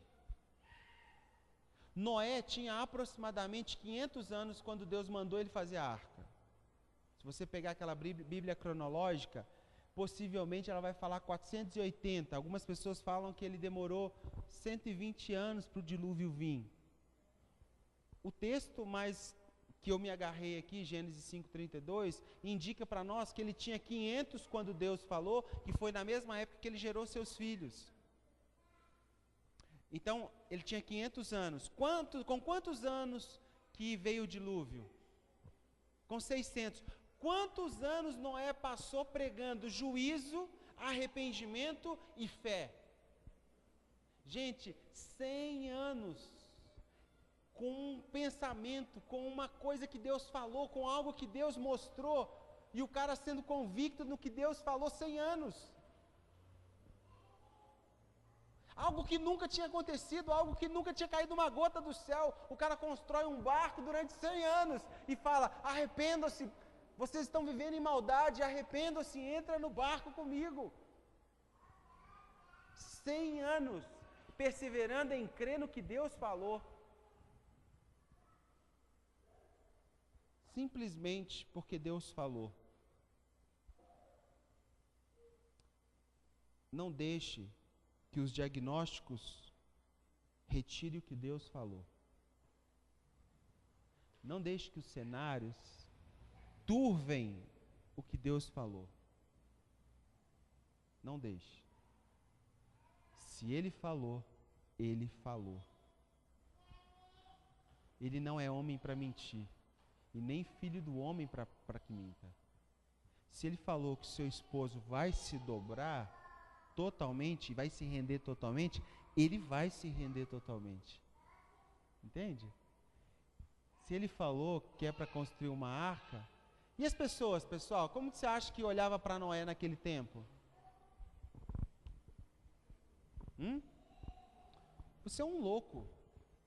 Noé tinha aproximadamente 500 anos quando Deus mandou ele fazer a arca. Se você pegar aquela Bíblia cronológica, possivelmente ela vai falar 480. Algumas pessoas falam que ele demorou 120 anos para o dilúvio vir. O texto mais que eu me agarrei aqui, Gênesis 5:32, indica para nós que ele tinha 500 quando Deus falou, que foi na mesma época que ele gerou seus filhos. Então, ele tinha 500 anos. Com quantos anos que veio o dilúvio? Com 600. Quantos anos Noé passou pregando juízo, arrependimento e fé? Gente, 100 anos. Com um pensamento, com uma coisa que Deus falou, com algo que Deus mostrou, e o cara sendo convicto no que Deus falou 100 anos. Algo que nunca tinha acontecido, algo que nunca tinha caído uma gota do céu. O cara constrói um barco durante 100 anos e fala: arrependam-se, vocês estão vivendo em maldade, arrependam-se, entra no barco comigo. 100 anos, perseverando em crer no que Deus falou. Simplesmente porque Deus falou. Não deixe que os diagnósticos retirem o que Deus falou. Não deixe que os cenários turvem o que Deus falou. Não deixe. Se Ele falou, Ele falou. Ele não é homem para mentir. E nem filho do homem para que minta. Se ele falou que seu esposo vai se dobrar totalmente, vai se render totalmente, ele vai se render totalmente. Entende? Se ele falou que é para construir uma arca. E as pessoas, pessoal, como você acha que olhava para Noé naquele tempo? Você é um louco,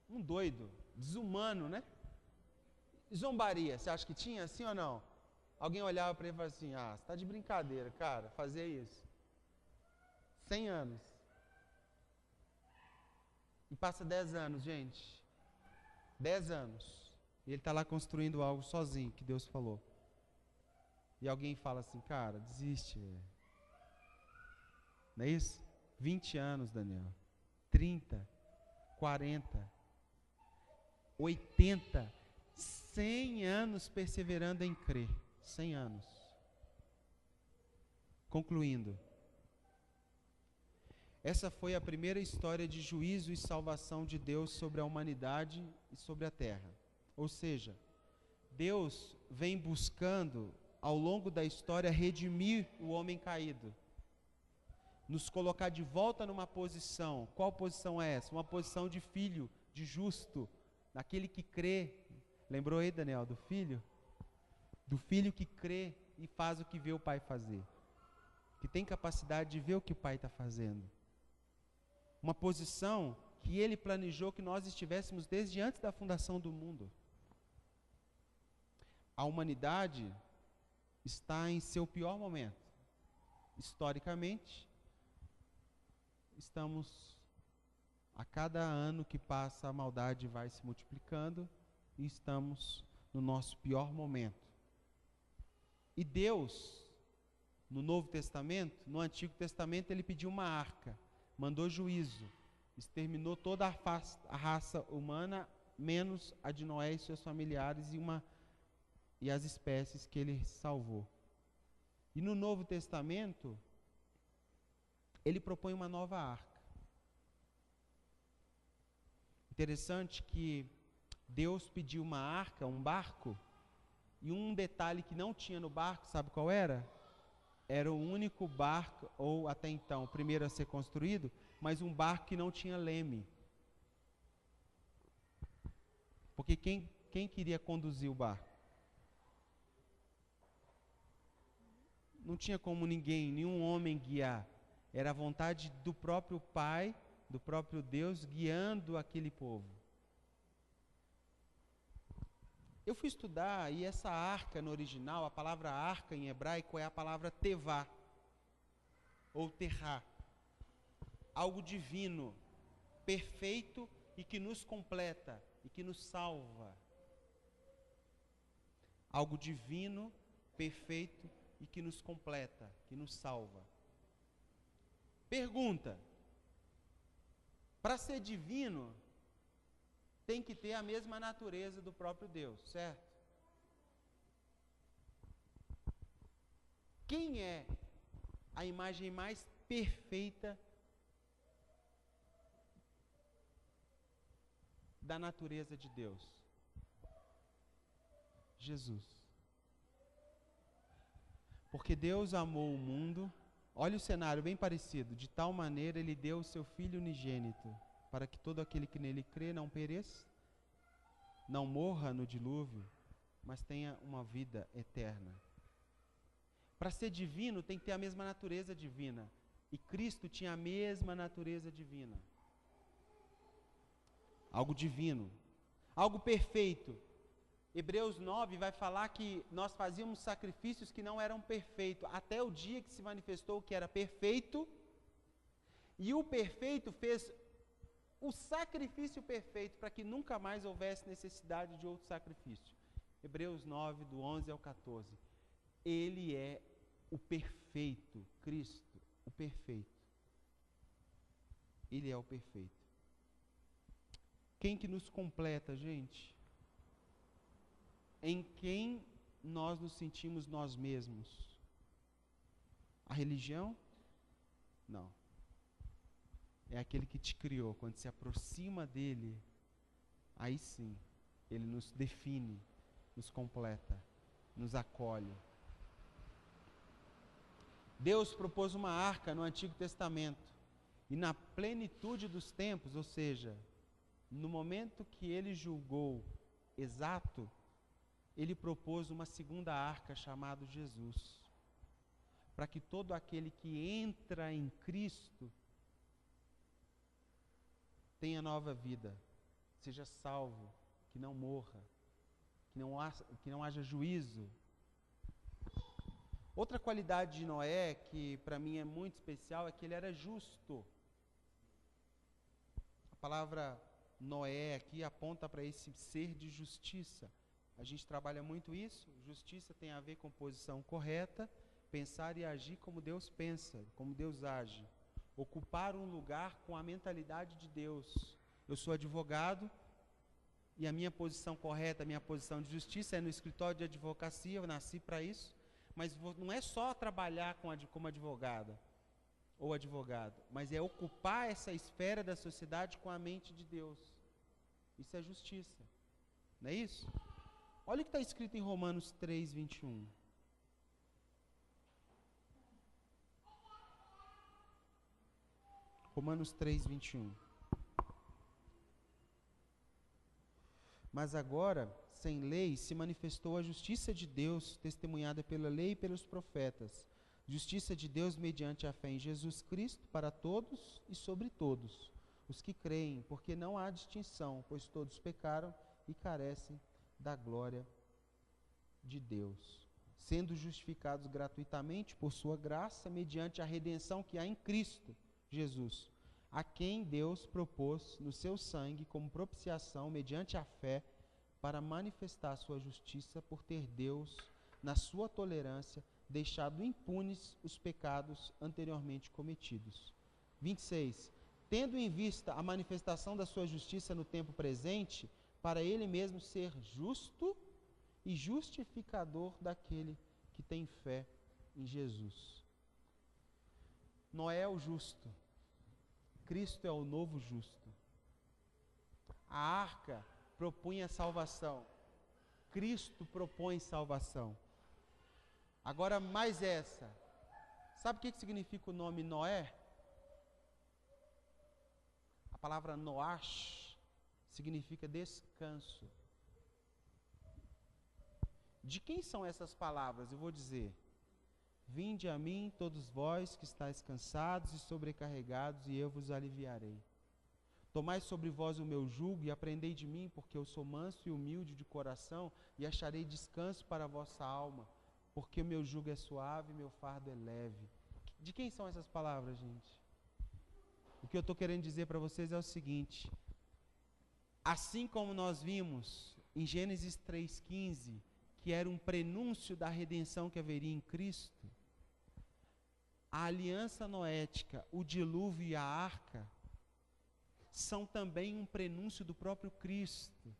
um doido, desumano, né? Zombaria, você acha que tinha, sim ou não? Alguém olhava para ele e falava assim: ah, você está de brincadeira, cara, fazer isso. 100 anos. E passa 10 anos, gente. 10 anos. E ele está lá construindo algo sozinho, que Deus falou. E alguém fala assim: cara, desiste. Não é isso? 20 anos, Daniel. 30, 40, 80, 100 anos perseverando em crer. 100 anos. Concluindo. Essa foi a primeira história de juízo e salvação de Deus sobre a humanidade e sobre a terra. Ou seja, Deus vem buscando, ao longo da história, redimir o homem caído. Nos colocar de volta numa posição. Qual posição é essa? Uma posição de filho, de justo, daquele que crê. Lembrou aí, Daniel, do filho? Do filho que crê e faz o que vê o pai fazer. Que tem capacidade de ver o que o pai está fazendo. Uma posição que ele planejou que nós estivéssemos desde antes da fundação do mundo. A humanidade está em seu pior momento. Historicamente, estamos, a cada ano que passa, a maldade vai se multiplicando. E estamos no nosso pior momento. E Deus, no Novo Testamento, no Antigo Testamento, Ele pediu uma arca, mandou juízo, exterminou toda a raça humana, menos a de Noé e seus familiares e as espécies que Ele salvou. E no Novo Testamento, Ele propõe uma nova arca. Interessante que Deus pediu uma arca, um barco, e um detalhe que não tinha no barco, sabe qual era? Era o único barco, ou até então, o primeiro a ser construído, mas um barco que não tinha leme. Porque quem queria conduzir o barco? Não tinha como nenhum homem guiar. Era a vontade do próprio Pai, do próprio Deus, guiando aquele povo. Eu fui estudar, e essa arca no original, a palavra arca em hebraico é a palavra tevá, ou terrá. Algo divino, perfeito e que nos completa e que nos salva. Algo divino, perfeito e que nos completa, que nos salva. Pergunta: para ser divino, tem que ter a mesma natureza do próprio Deus, certo? Quem é a imagem mais perfeita da natureza de Deus? Jesus. Porque Deus amou o mundo, olha o cenário bem parecido, de tal maneira Ele deu o seu Filho unigênito, para que todo aquele que nele crê não pereça, não morra no dilúvio, mas tenha uma vida eterna. Para ser divino tem que ter a mesma natureza divina, e Cristo tinha a mesma natureza divina. Algo divino, algo perfeito. Hebreus 9 vai falar que nós fazíamos sacrifícios que não eram perfeitos, até o dia que se manifestou o que era perfeito, e o perfeito fez o sacrifício perfeito para que nunca mais houvesse necessidade de outro sacrifício. Hebreus 9, do 11 ao 14. Ele é o perfeito, Cristo, o perfeito. Ele é o perfeito. Quem que nos completa, gente? Em quem nós nos sentimos nós mesmos? A religião? Não. É aquele que te criou. Quando se aproxima dele, aí sim, ele nos define, nos completa, nos acolhe. Deus propôs uma arca no Antigo Testamento, e na plenitude dos tempos, ou seja, no momento que ele julgou exato, ele propôs uma segunda arca chamada Jesus, para que todo aquele que entra em Cristo tenha nova vida, seja salvo, que não morra, que não haja juízo. Outra qualidade de Noé, que para mim é muito especial, é que ele era justo. A palavra Noé aqui aponta para esse ser de justiça. A gente trabalha muito isso. Justiça tem a ver com posição correta, pensar e agir como Deus pensa, como Deus age. Ocupar um lugar com a mentalidade de Deus. Eu sou advogado e a minha posição correta, a minha posição de justiça é no escritório de advocacia, eu nasci para isso. Mas não é só trabalhar como advogada ou advogado, mas é ocupar essa esfera da sociedade com a mente de Deus. Isso é justiça, não é isso? Olha o que está escrito em Romanos 3, 21. Romanos 3, 21. Mas agora, sem lei, se manifestou a justiça de Deus, testemunhada pela lei e pelos profetas. Justiça de Deus mediante a fé em Jesus Cristo para todos e sobre todos os que creem, porque não há distinção, pois todos pecaram e carecem da glória de Deus, sendo justificados gratuitamente por sua graça, mediante a redenção que há em Cristo Jesus, a quem Deus propôs no seu sangue como propiciação mediante a fé, para manifestar sua justiça, por ter Deus, na sua tolerância, deixado impunes os pecados anteriormente cometidos. 26. Tendo em vista a manifestação da sua justiça no tempo presente, para ele mesmo ser justo e justificador daquele que tem fé em Jesus. Noé é o justo. Cristo é o novo justo. A arca propunha salvação. Cristo propõe salvação. Agora mais essa. Sabe o que significa o nome Noé? A palavra Noash significa descanso. De quem são essas palavras? Eu vou dizer: vinde a mim todos vós que estáis cansados e sobrecarregados, e eu vos aliviarei. Tomai sobre vós o meu jugo e aprendei de mim, porque eu sou manso e humilde de coração, e acharei descanso para a vossa alma, porque o meu jugo é suave e meu fardo é leve. De quem são essas palavras, gente? O que eu estou querendo dizer para vocês é o seguinte: Assim como nós vimos em Gênesis 3,15, que era um prenúncio da redenção que haveria em Cristo, a aliança noética, o dilúvio e a arca são também um prenúncio do próprio Cristo.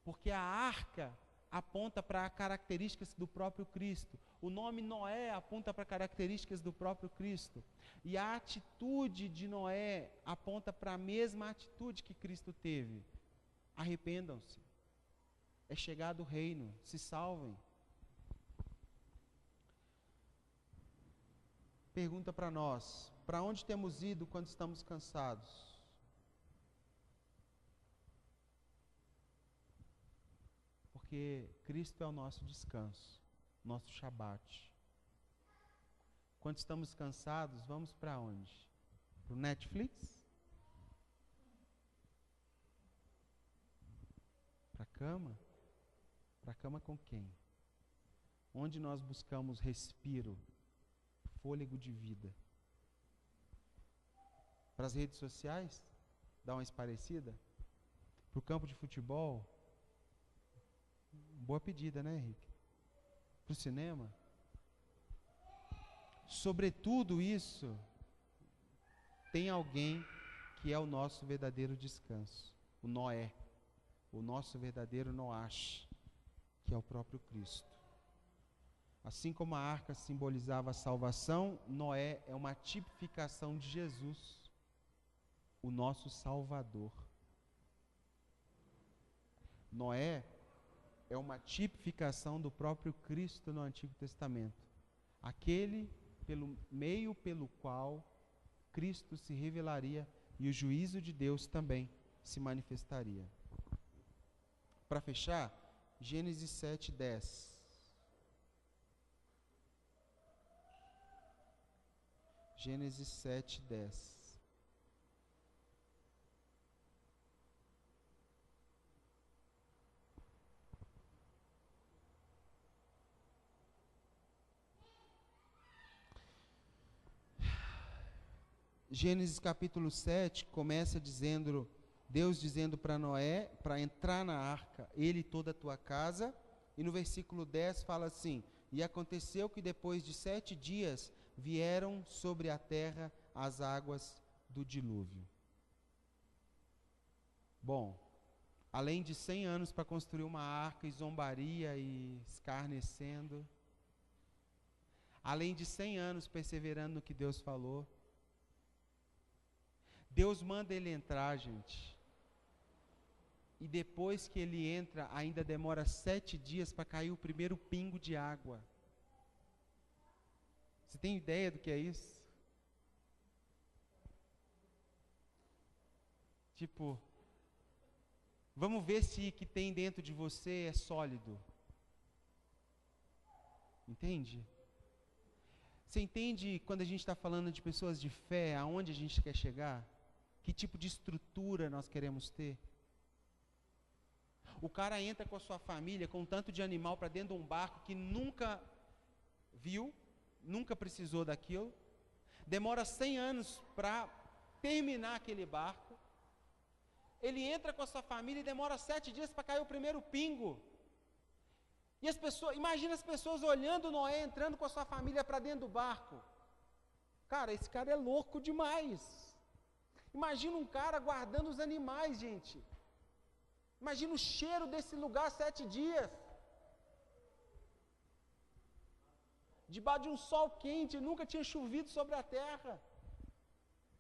Porque a arca aponta para características do próprio Cristo. O nome Noé aponta para características do próprio Cristo. E a atitude de Noé aponta para a mesma atitude que Cristo teve. Arrependam-se. É chegado o reino. Se salvem. Pergunta para nós: para onde temos ido quando estamos cansados? Porque Cristo é o nosso descanso, nosso Shabat. Quando estamos cansados, vamos para onde? Para o Netflix? Para a cama? Para a cama com quem? Onde nós buscamos respiro, fôlego de vida? Para as redes sociais? Dar uma esparecida? Para o campo de futebol? Boa pedida, né, Henrique? Para o cinema? Sobretudo isso, tem alguém que é o nosso verdadeiro descanso, o Noé, o nosso verdadeiro Noash, que é o próprio Cristo. Assim como a arca simbolizava a salvação, Noé é uma tipificação de Jesus, o nosso Salvador. Noé é uma tipificação do próprio Cristo no Antigo Testamento. Aquele meio pelo qual Cristo se revelaria e o juízo de Deus também se manifestaria. Para fechar, Gênesis 7:10. Gênesis 7:10. Gênesis capítulo 7 começa dizendo, Deus dizendo para Noé, para entrar na arca, ele e toda a tua casa, e no versículo 10 fala assim: e aconteceu que depois de 7 dias vieram sobre a terra as águas do dilúvio. Bom, além de 100 anos para construir uma arca e zombaria e escarnecendo, além de 100 anos perseverando no que Deus falou, Deus manda ele entrar, gente. E depois que ele entra, ainda demora 7 dias para cair o primeiro pingo de água. Você tem ideia do que é isso? Tipo, vamos ver se o que tem dentro de você é sólido. Entende? Você entende quando a gente está falando de pessoas de fé, aonde a gente quer chegar? Que tipo de estrutura nós queremos ter? O cara entra com a sua família, com um tanto de animal para dentro de um barco que nunca viu, nunca precisou daquilo. Demora 100 anos para terminar aquele barco. Ele entra com a sua família e demora 7 dias para cair o primeiro pingo. E as pessoas, imagina as pessoas olhando Noé entrando com a sua família para dentro do barco. Cara, esse cara é louco demais. Imagina um cara guardando os animais, gente. Imagina o cheiro desse lugar 7 dias. Debaixo de um sol quente, nunca tinha chovido sobre a terra.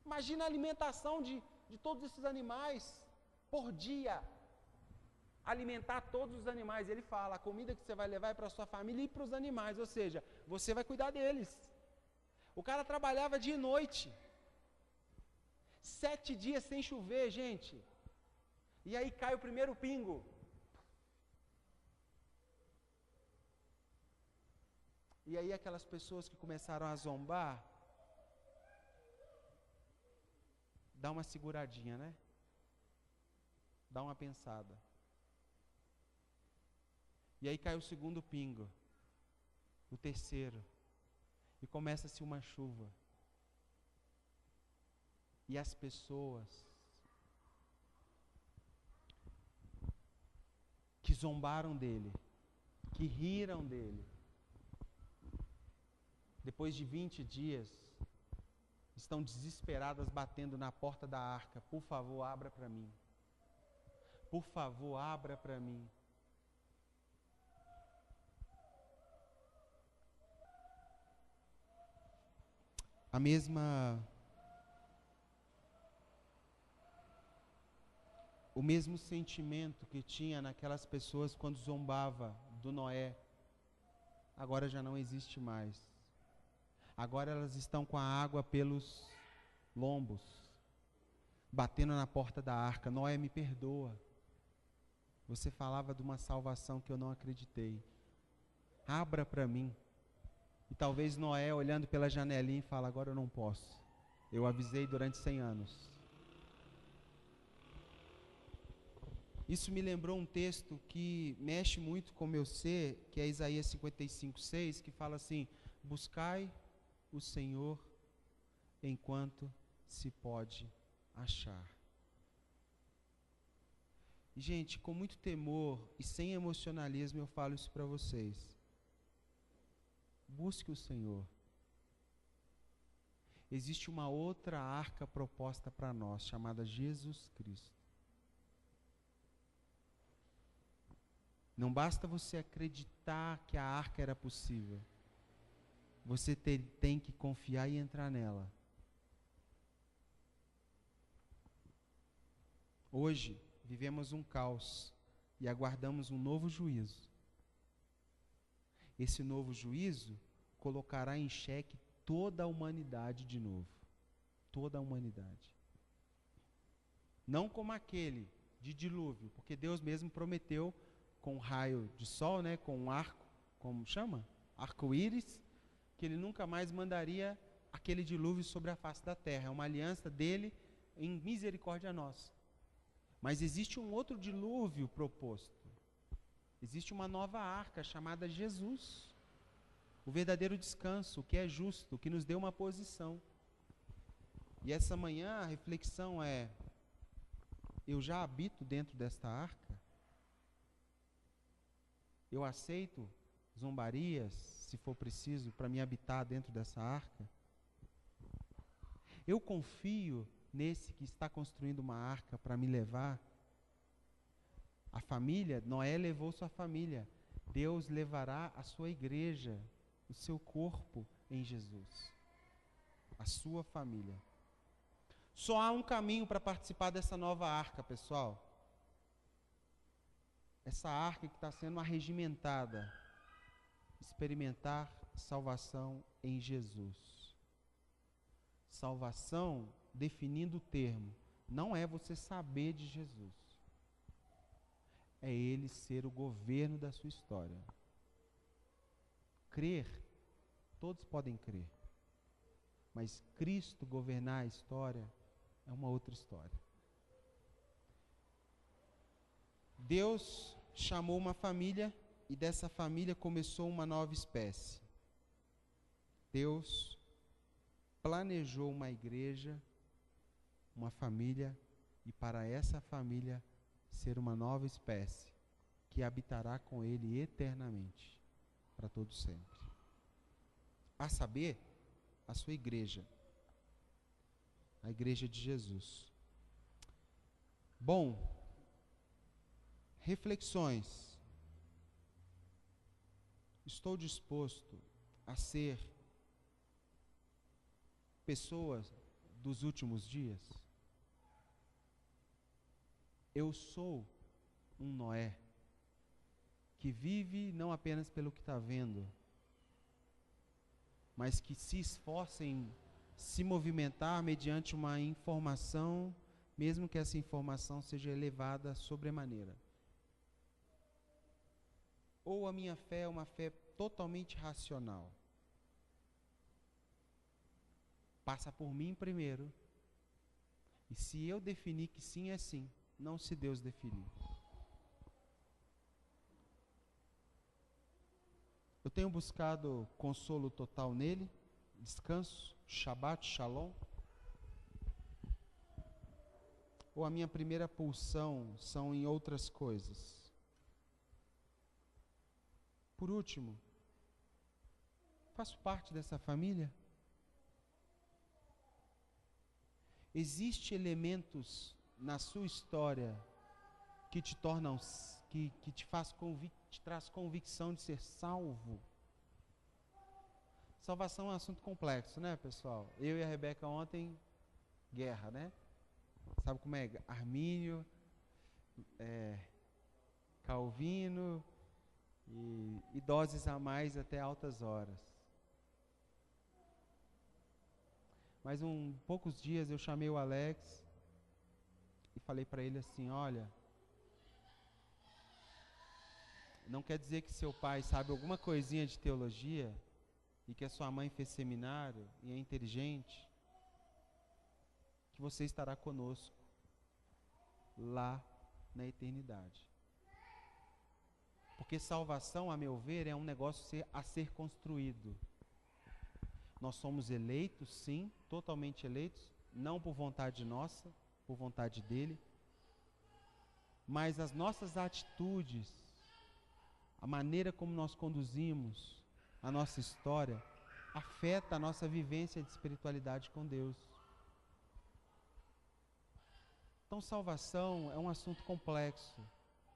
Imagina a alimentação de todos esses animais por dia. Alimentar todos os animais. Ele fala, a comida que você vai levar é para a sua família e para os animais. Ou seja, você vai cuidar deles. O cara trabalhava dia e noite. 7 dias sem chover, gente. E aí cai o primeiro pingo. E aí aquelas pessoas que começaram a zombar, dá uma seguradinha, né? Dá uma pensada. E aí cai o segundo pingo, o terceiro, e começa-se uma chuva. E as pessoas que zombaram dele, que riram dele. Depois de 20 dias, estão desesperadas batendo na porta da arca. Por favor, abra para mim. Por favor, abra para mim. O mesmo sentimento que tinha naquelas pessoas quando zombava do Noé, agora já não existe mais. Agora elas estão com a água pelos lombos, batendo na porta da arca. Noé, me perdoa. Você falava de uma salvação que eu não acreditei. Abra para mim. E talvez Noé, olhando pela janelinha, fala, agora eu não posso. Eu avisei durante 100 anos. Isso me lembrou um texto que mexe muito com o meu ser, que é Isaías 55:6, que fala assim, buscai o Senhor enquanto se pode achar. E, gente, com muito temor e sem emocionalismo eu falo isso para vocês. Busque o Senhor. Existe uma outra arca proposta para nós, chamada Jesus Cristo. Não basta você acreditar que a arca era possível. Você tem que confiar e entrar nela. Hoje, vivemos um caos e aguardamos um novo juízo. Esse novo juízo colocará em xeque toda a humanidade de novo. Toda a humanidade. Não como aquele de dilúvio, porque Deus mesmo prometeu com um raio de sol, né, com um arco, como chama? Arco-íris, que ele nunca mais mandaria aquele dilúvio sobre a face da terra. É uma aliança dele em misericórdia a nós. Mas existe um outro dilúvio proposto. Existe uma nova arca chamada Jesus. O verdadeiro descanso, o que é justo, o que nos deu uma posição. E essa manhã a reflexão é, eu já habito dentro desta arca? Eu aceito zombarias, se for preciso, para me habitar dentro dessa arca? Eu confio nesse que está construindo uma arca para me levar? A família, Noé levou sua família. Deus levará a sua igreja, o seu corpo em Jesus. A sua família. Só há um caminho para participar dessa nova arca, pessoal. Essa arca que está sendo arregimentada. Experimentar salvação em Jesus. Salvação, definindo o termo, não é você saber de Jesus. É Ele ser o governo da sua história. Crer, todos podem crer. Mas Cristo governar a história é uma outra história. Deus chamou uma família e dessa família começou uma nova espécie. Deus planejou uma igreja, uma família, e para essa família ser uma nova espécie que habitará com Ele eternamente, para todo sempre. A saber, a sua igreja, a igreja de Jesus. Bom, reflexões. Estou disposto a ser pessoas dos últimos dias? Eu sou um Noé que vive não apenas pelo que está vendo, mas que se esforça em se movimentar mediante uma informação, mesmo que essa informação seja elevada sobremaneira. Ou a minha fé é uma fé totalmente racional. Passa por mim primeiro. E se eu definir que sim é sim, não se Deus definir. Eu tenho buscado consolo total nele, descanso, Shabbat, Shalom. Ou a minha primeira pulsão são em outras coisas? Por último, faço parte dessa família? Existem elementos na sua história que te tornam, que te traz convicção de ser salvo? Salvação é um assunto complexo, né, pessoal? Eu e a Rebeca ontem, guerra, né? Sabe como é? Armínio, Calvino e doses a mais até altas horas. Mas poucos dias eu chamei o Alex e falei para ele assim, olha, não quer dizer que seu pai sabe alguma coisinha de teologia e que a sua mãe fez seminário e é inteligente, que você estará conosco lá na eternidade. Porque salvação, a meu ver, é um negócio a ser construído. Nós somos eleitos, sim, totalmente eleitos, não por vontade nossa, por vontade dele, mas as nossas atitudes, a maneira como nós conduzimos a nossa história, afeta a nossa vivência de espiritualidade com Deus. Então, salvação é um assunto complexo,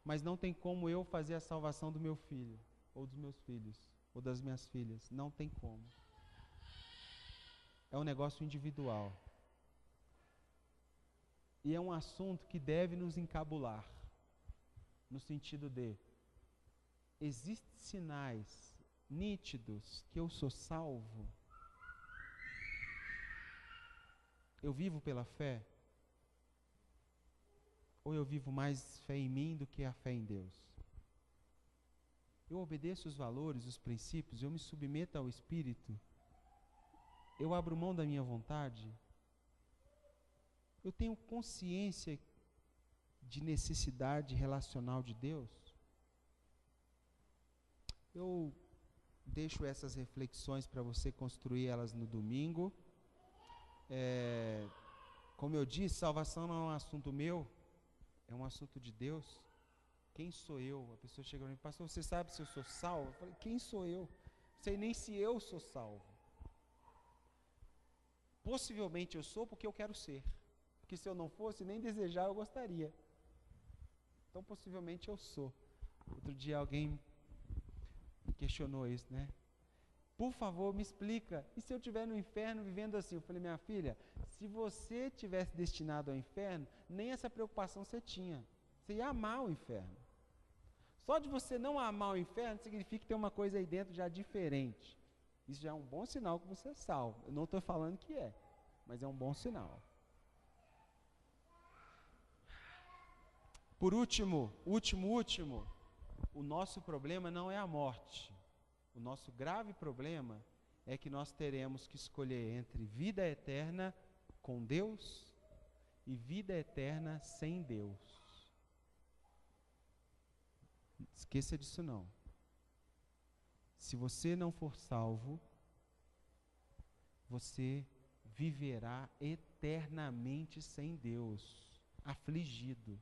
mas não tem como eu fazer a salvação do meu filho, ou dos meus filhos, ou das minhas filhas. Não tem como. É um negócio individual. E é um assunto que deve nos encabular, no sentido de, existem sinais nítidos que eu sou salvo? Eu vivo pela fé? Ou eu vivo mais fé em mim do que a fé em Deus? Eu obedeço os valores, os princípios, eu me submeto ao Espírito? Eu abro mão da minha vontade? Eu tenho consciência de necessidade relacional de Deus? Eu deixo essas reflexões para você construir elas no domingo. Como eu disse, salvação não é um assunto meu, é um assunto de Deus. Quem sou eu? A pessoa chega para mim, pastor, você sabe se eu sou salvo? Eu falei, quem sou eu? Não sei nem se eu sou salvo. Possivelmente eu sou porque eu quero ser. Porque se eu não fosse, nem desejar eu gostaria. Então possivelmente eu sou. Outro dia alguém questionou isso, né? Por favor, me explica. E se eu estiver no inferno vivendo assim? Eu falei, minha filha, se você tivesse destinado ao inferno, nem essa preocupação você tinha. Você ia amar o inferno. Só de você não amar o inferno, significa que tem uma coisa aí dentro já diferente. Isso já é um bom sinal que você é salvo. Eu não estou falando que é, mas é um bom sinal. Por último, o nosso problema não é a morte. O nosso grave problema é que nós teremos que escolher entre vida eterna com Deus e vida eterna sem Deus. Esqueça disso não. Se você não for salvo, você viverá eternamente sem Deus, afligido.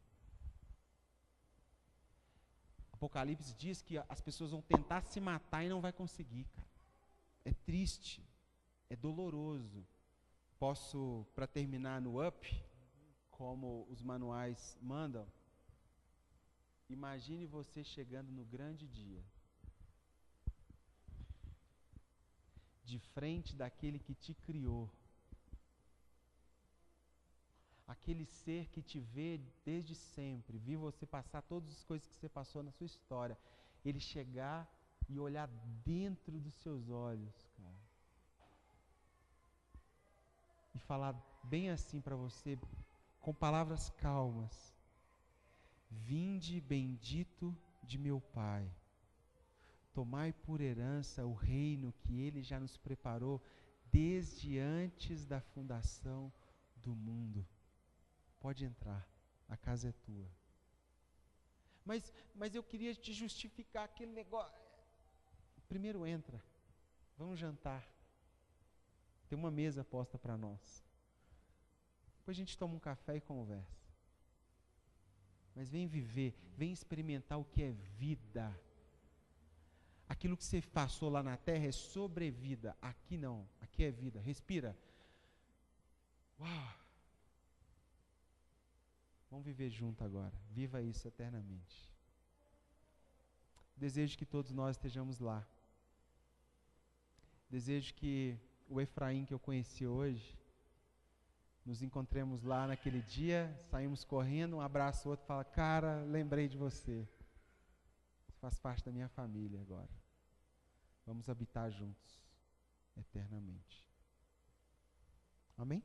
Apocalipse diz que as pessoas vão tentar se matar e não vai conseguir, cara. É triste, é doloroso. Posso, para terminar no up, como os manuais mandam, imagine você chegando no grande dia, de frente daquele que te criou, aquele ser que te vê desde sempre, viu você passar todas as coisas que você passou na sua história, ele chegar e olhar dentro dos seus olhos, cara, e falar bem assim para você, com palavras calmas: vinde bendito de meu Pai, tomai por herança o reino que Ele já nos preparou desde antes da fundação do mundo. Pode entrar, a casa é tua. Mas eu queria te justificar aquele negócio. Primeiro entra, vamos jantar. Tem uma mesa posta para nós. Depois a gente toma um café e conversa. Mas vem viver, vem experimentar o que é vida. Aquilo que você passou lá na terra é sobrevida. Aqui não. Aqui é vida. Respira. Uau! Vamos viver junto agora. Viva isso eternamente. Desejo que todos nós estejamos lá. Desejo que o Efraim que eu conheci hoje, nos encontremos lá naquele dia, saímos correndo, um abraço o outro, fala, cara, lembrei de você. Você faz parte da minha família agora. Vamos habitar juntos eternamente. Amém?